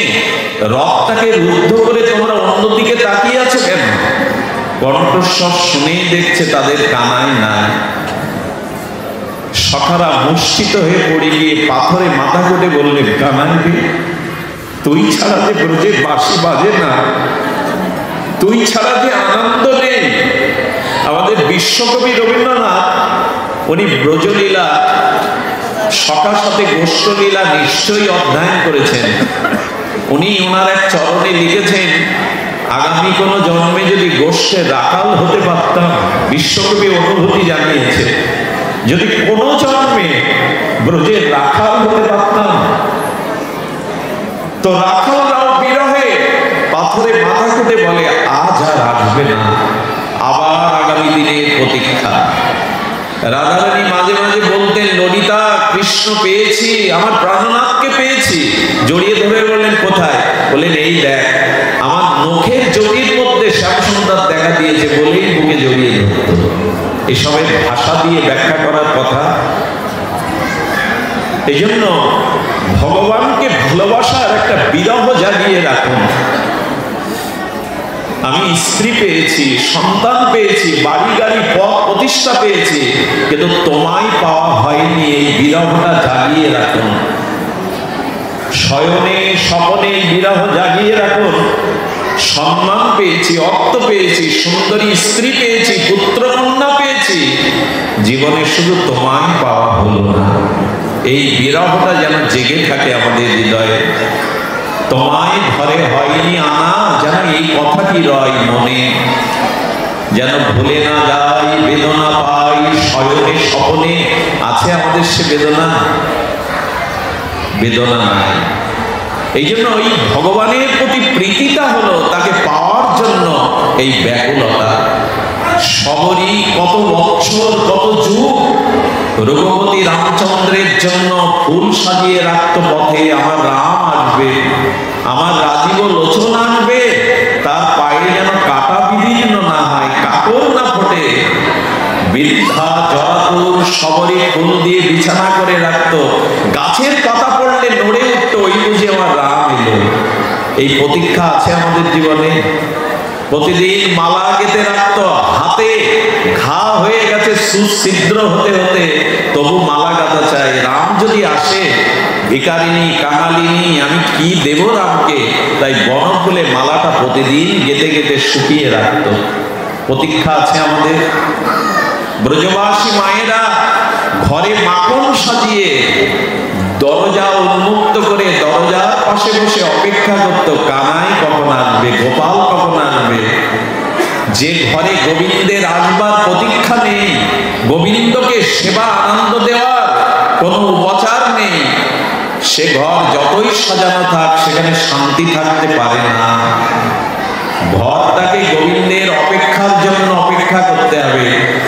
রথটাকে রুদ্ধ করে তোমরা অন্যদিকে তাকিয়ে আছো কেন? কণ্ঠস্বর শুনেই দেখছে তাদের কানাই নাই। সখারা মূর্ছিত হয়ে পড়ে গিয়ে পাথরে মাথা ঘটে বললেন, কানাই রে, তুই ছাড়া যে ব্রজে বাঁশি বাজে না, তুই ছাড়া যে আনন্দ নেই। আমাদের বিশ্বকবি রবীন্দ্রনাথ উনি ব্রজলীলা, সখার সাথে গোষ্ঠলীলা নিশ্চয়ই অধ্যয়ন করেছেন। উনি ওনার এক চরণে লিখেছেন, আগামী কোনো জন্মে যদি গোষ্ঠের রাখাল হতে পারতাম, বিশ্বকবি অনুভূতি জানিয়েছে, যদি কোনো জন্মে ব্রজের রাখাল হতে পারতাম, তো রাখালরাও বিরহে পাথরে মাথা কেটে বলে, আজ আর আসবে না, আবার আগামী দিনের প্রতীক্ষা। রাধারানী মাঝে মাঝে বলতেন, ললিতা, কৃষ্ণ পেয়েছি, আমার প্রাণনাথকে পেয়েছি। জড়িয়ে ধরে বললেন, কোথায়? বললেন, এই দেখ, আমার নখের জড়ির মধ্যে শ্যামসুন্দর দেখা দিয়েছে, বলেই বুকে জড়িয়ে ধরত। এসবের ভাষা দিয়ে ব্যাখ্যা করার কথা। এই জন্য ভগবানকে ভালোবাসার একটা বিরহ জাগিয়ে রাখুন। আমি স্ত্রী পেয়েছি, সন্তান পেয়েছি, বাড়ি গাড়ি পথ প্রতিষ্ঠা পেয়েছি, কিন্তু তোমায় পাওয়া হয়নি, এই বিরহটা জাগিয়ে রাখুন। শয়নে স্বপনে বিরহ জাগিয়ে রাখুন। সম্মান পেয়েছি, অর্থ পেয়েছি, সুন্দরী স্ত্রী পেয়েছি, পুত্র কন্যা পেয়েছি, জীবনে শুধু তোমায় পাওয়া হলো না, এই বিরহটা যেন জেগে থাকে আমাদের হৃদয়ে। তোমায় ঘরে হয়নি আনা, যেন এই কথাটি রয় মনে, যেন ভুলে না যাই, বেদনা পাই শয়নে স্বপনে। আছে আমাদের সে বেদনা? বেদনা নাই। এই জন্য ওই ভগবানের প্রতি প্রীতিটা হলো তাকে পাওয়ার জন্য এই ব্যাকুলতা। সবরই কত বছর, কত যুগ রঘুপতি রামচন্দ্রের জন্য ফুল সাজিয়ে রাখত পথে, আমার রাম আসবে, আমার রাজীব লোচন আসবে, তার পায়ে যেন কাটা বিদীর্ণ না হয়, কাপড় না ফোটে। বৃদ্ধা জরাতুর সবরই ফুল দিয়ে বিছানা করে রাখতো, গাছের পাতা পড়লে নড়ে উঠতো, ওই বুঝে আমার রাম এলো। এই প্রতীক্ষা আছে আমাদের জীবনে। প্রতিদিন মালা গেঁথে রাখতো, হাতে ঘা হয়ে গেছে সুছিদ্র হতে হতে, তবু মালা গাঁথা চাই, রাম যদি আসে, ভিকারিনী কাঙালিনী, আমি কি দেব রামকে? তাই বনফুলে মালাটা প্রতিদিন গেঁথে গেঁথে শুকিয়ে রাখতো। প্রতীক্ষা আছে আমাদের। ব্রজবাসী মায়েরা ঘরে মাখন সাজিয়ে দরজা উন্মুক্ত করে দরজার পাশে বসে অপেক্ষা করত, কানাই কখন আসবে, গোপাল কখন আসবে। যে ঘরে গোবিন্দের আসবার প্রতীক্ষা নেই, গোবিন্দকে সেবা আনন্দ দেওয়ার কোনো উপচার নেই, সে ঘর যতই সাজানো থাক, সেখানে শান্তি থাকতে পারে না। ঘরটাকে গোবিন্দের অপেক্ষার জন্য অপেক্ষা করতে হবে,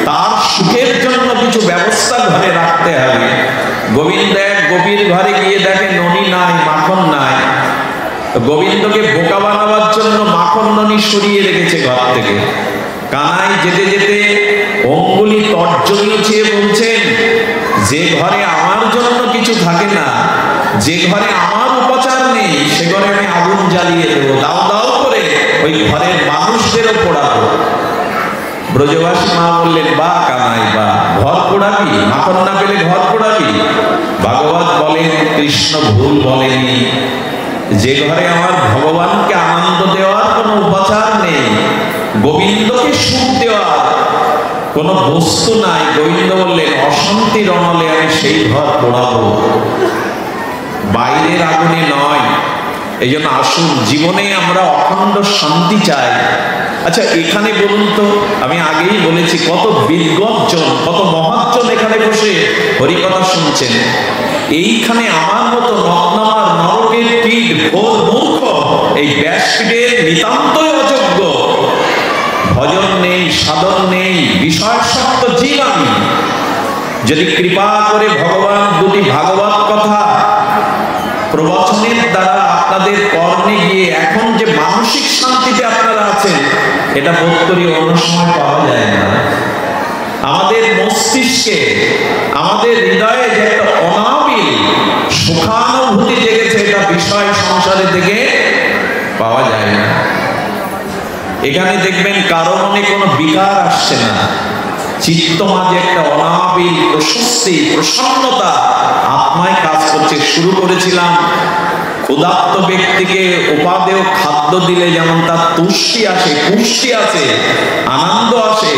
তার সুখের জন্য কিছু ব্যবস্থা ঘরে রাখতে হবে। গোবিন্দ এক গোপীর ঘরে গিয়ে দেখে ননি নাই, মাখন নাই। গোবিন্দকে বোকা বানাবার জন্য মাখন ননি সরিয়ে রেখেছে ঘর থেকে। কানাই যেতে যেতে অঙ্গুলি তর্জনী চেয়ে বলছেন, যে ঘরে আমার জন্য কিছু থাকে না, যে ঘরে আমার উপচার নেই, সে ঘরে আমি আগুন জ্বালিয়ে দেবো, দাও দাও করে ওই ঘরের মানুষদেরও পোড়াবো। ব্রজবাসী মা বললেন, বা কানাই বা, ঘর পোড়াবি? মাখন না পেলে ঘর পোড়াবি? ভাগবত বলেন, কৃষ্ণ ভুল বলেনি। যে ঘরে আমার ভগবানকে আনন্দ দেওয়ার কোনো উপচার নেই, গোবিন্দকে সুখ দেওয়ার কোনো বস্তু নাই, গোবিন্দ বললেন, অশান্তির অনলে আমি সেই ঘর পোড়াবো, বাইরের আগুনে নয়। এই জন্য আসুন, জীবনে আমরা অখণ্ড শান্তি চাই। আচ্ছা, এখানে বলুন তো, আমি আগেই বলেছি কত বিজ্ঞজন, কত মহাজন এখানে বসে হরিকথা শুনছেন। এইখানে আমার মতো নগ্নমার নরকের কীট ঘোর মূর্খ এই ব্যাসপীঠের নিতান্তই অযোগ্য, ভজন নেই, সাধন নেই, বিষয়সক্ত জীব আমি। যদি কৃপা করে ভগবান দুটি ভাগবত কথা প্রবচনের দ্বারা আপনাদের কর্ণে গিয়ে এখন যে মানসিক শান্তিতে আপনারা আছেন, এটা বোধ করি অন্য সময় পাওয়া যায় না। আমাদের মস্তিষ্কে, আমাদের হৃদয়ে যে একটা অনাবিল সুখানুভূতি জেগেছে, এটা বিষয় সংসারে থেকে পাওয়া যায় না। এখানে দেখবেন কারো মনে কোনো বিকার আসছে না, চিত্ত মাঝে একটা অনাবিল প্রশস্তি, প্রসন্নতা আত্মায় কাজ করছে। শুরু করেছিলাম, ক্ষুধার্ত ব্যক্তিকে উপাদেয় খাদ্য দিলে যেমন তার তুষ্টি আসে, পুষ্টি আসে, আনন্দ আসে,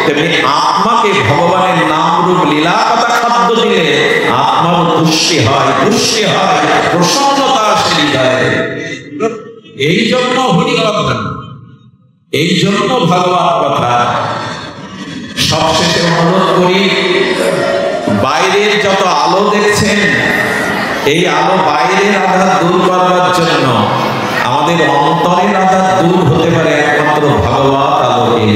তেমনি আত্মাকে ভগবানের নাম রূপ লীলা কথা খাদ্য দিলে আত্মার তুষ্টি হয়, পুষ্টি হয়, প্রসন্নতা আসে হৃদয়ে। এই জন্য হরিকথা, এই জন্য ভগবান কথা। সবশেষে অনুরোধ করি, বাইরের যত আলো দেখছেন, এই আলো বাইরের আধার দূর করবার জন্য আমাদের অন্তরের আধার দূর হতে পারে একমাত্র ভগবত আলোকে।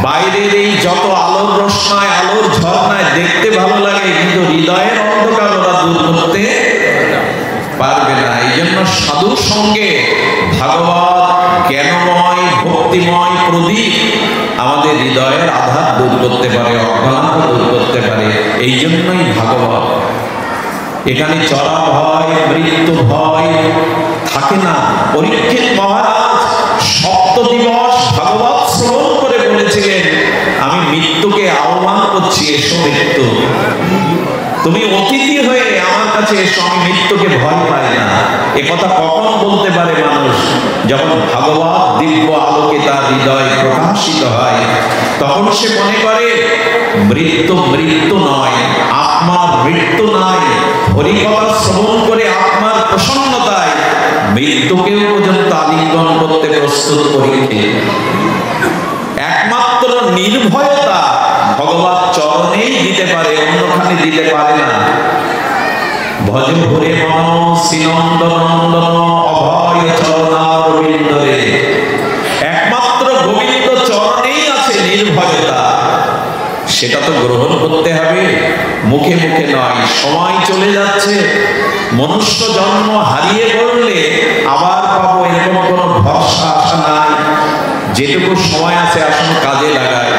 বাইরের এই যত আলোর রোশনায়, আলোর ঝর্ণায় দেখতে ভালো লাগে, কিন্তু হৃদয়ের অন্ধকার ওরা দূর করতে পারবে না। এই জন্য সাধুর সঙ্গে ভাগবত জ্ঞানময়, ভক্তিময় প্রদীপ আমাদের হৃদয়ের আধার দূর করতে পারে, অজ্ঞানতা দূর করতে পারে। এই জন্যই ভাগবত। এখানে চরা ভয়, মৃত্যু ভয় থাকে না। পরীক্ষিত মহারাজ সপ্ত দিবস ভাগবত শ্রবণ করে বলেছিলেন, আমি মৃত্যুকে আহ্বান করছি, এসো মৃত্যু, তুমি অতিথি হয়ে আমার কাছে এসো, আমি মৃত্যুকে ভয় পাই না। এ কথা কখন বলতে পারে মানুষ? যখন ভাগবত দিব্য আলোকে তার হৃদয় প্রকাশিত হয়, তখন সে মনে করে মৃত্যু মৃত্যু নয়, আত্মার মৃত্যু নাই। হরিকথা শ্রবণ করে আত্মার প্রসন্নতায় মৃত্যুকেও পর্যন্ত আলিঙ্গন করতে প্রস্তুত করিতে। একমাত্র নির্ভয়তা ভগবত চরণেই দিতে পারে, অন্যখানে দিতে পারে না। ভজ ভরে মন শ্রীনন্দ নন্দন অভয় চরণারবিন্দরে, একমাত্র গোবিন্দ চরণেই আছে নির্ভয়তা। সেটা তো গ্রহণ করতে হবে, মুখে মুখে নয়। সময় চলে যাচ্ছে, মনুষ্য জন্ম হারিয়ে পড়লে আবার পাবো এরকম কোনো ভরসা আশা নাই। যেটুকু সময় আছে আসুন কাজে লাগায়।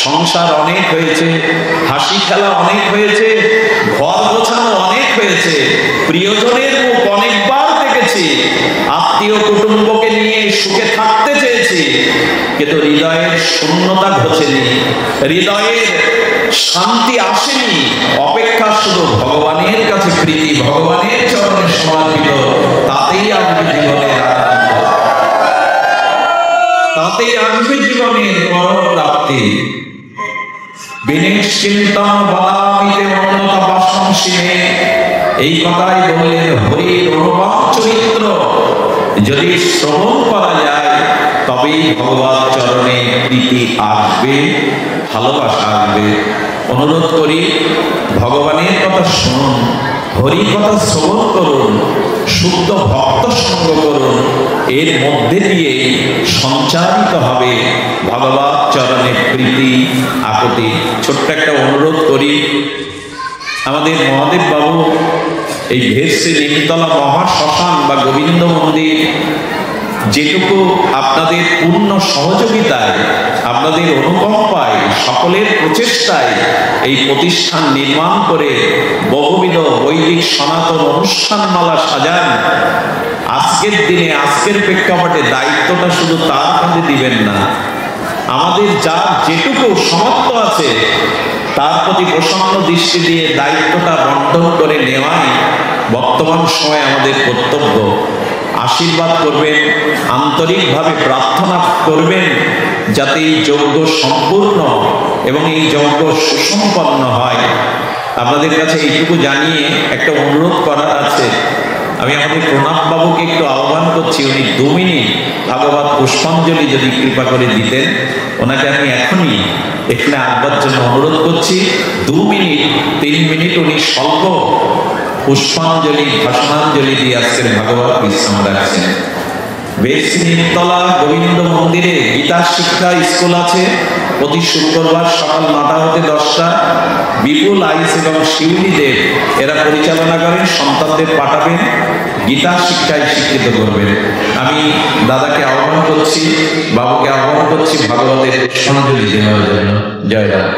সংসার অনেক হয়েছে, হাসি খেলা অনেক হয়েছে, ঘর গোছানো অনেক হয়েছে, প্রিয়জনের মুখ অনেকবার দেখেছি, আত্মীয় কুটুম্বকে নিয়ে সুখে থাকতে চেয়েছি, কিন্তু হৃদয়ের শূন্যতা ঘোচেনি, হৃদয়ের শান্তি আসেনি। অপেক্ষা শুধু ভগবানের কাছে প্রীতি, ভগবানের চরণে সমর্পিত, তাতেই আসবে জীবনের আনন্দ, তাতেই আসবে জীবনের পরম প্রাপ্তি। বিনিশ্চিন্তং বদামিতে মন্নতা বাসংসিনে, এই কথাই বললেন হরির অনুপম চরিত্র যদি শ্রবণ করা যায়, তবেই ভগবত চরণে প্রীতি আসবে, ভালোবাসা আসবে। অনুরোধ করি, ভগবানের কথা শুনুন, হরির কথা শ্রবণ করুন, শুদ্ধ ভক্ত সঙ্গ করুন, এর মধ্যে দিয়ে সঞ্চারিত হবে ভগবত চরণে প্রীতি আকুতি। ছোট্ট একটা অনুরোধ করি, আমাদের মহাদেব বাবু এই ভেরসি নিমতলা মহাশ্মশান বা গোবিন্দ মন্দির যেটুকু আপনাদের পূর্ণ সহযোগিতায়, আপনাদের অনুকম্পায়, সকলের প্রচেষ্টায় এই প্রতিষ্ঠান নির্মাণ করে বহুবিধ বৈদিক সনাতন অনুষ্ঠানমালা সাজান। আজকের দিনে, আজকের প্রেক্ষাপটে দায়িত্বটা শুধু তার কাঁধে দিবেন না, আমাদের যার যেটুকু সমর্থ আছে তার প্রতি প্রসন্ন দৃষ্টি দিয়ে দায়িত্বটা বন্টন করে নেওয়াই বর্তমান সময়ে আমাদের কর্তব্য। আশীর্বাদ করবেন, আন্তরিকভাবে প্রার্থনা করবেন যাতে এই যজ্ঞ সম্পূর্ণ এবং এই যজ্ঞ সুসম্পন্ন হয়। আপনাদের কাছে এইটুকু জানিয়ে একটা অনুরোধ করার আছে, আমি আমাদের প্রণব বাবুকে একটু আহ্বান করছি, উনি 2 মিনিট ভাগবত পুষ্পাঞ্জলি যদি কৃপা করে দিতেন। ওনাকে আমি এখনই এখানে আসবার জন্য অনুরোধ করছি। 2 মিনিট 3 মিনিট উনি স্বল্প পুষ্পাঞ্জলি ভাষণাঞ্জলি দিয়ে আজকের ভাগবত বিশ্রাম রাখছেন। বেশিতলা গোবিন্দ মন্দিরে গীতা শিক্ষা স্কুল আছে, প্রতি শুক্রবার সকাল 9টা হতে 10টা। বিপুল আইস এবং শিউলি দেব এরা পরিচালনা করেন, সন্তানদের পাঠাবেন, গীতা শিক্ষায় শিক্ষিত করবেন। আমি দাদাকে আহ্বান করছি, বাবুকে আহ্বান করছি ভাগবতের পুষ্পাঞ্জলি দেওয়ার জন্য। জয় রাম।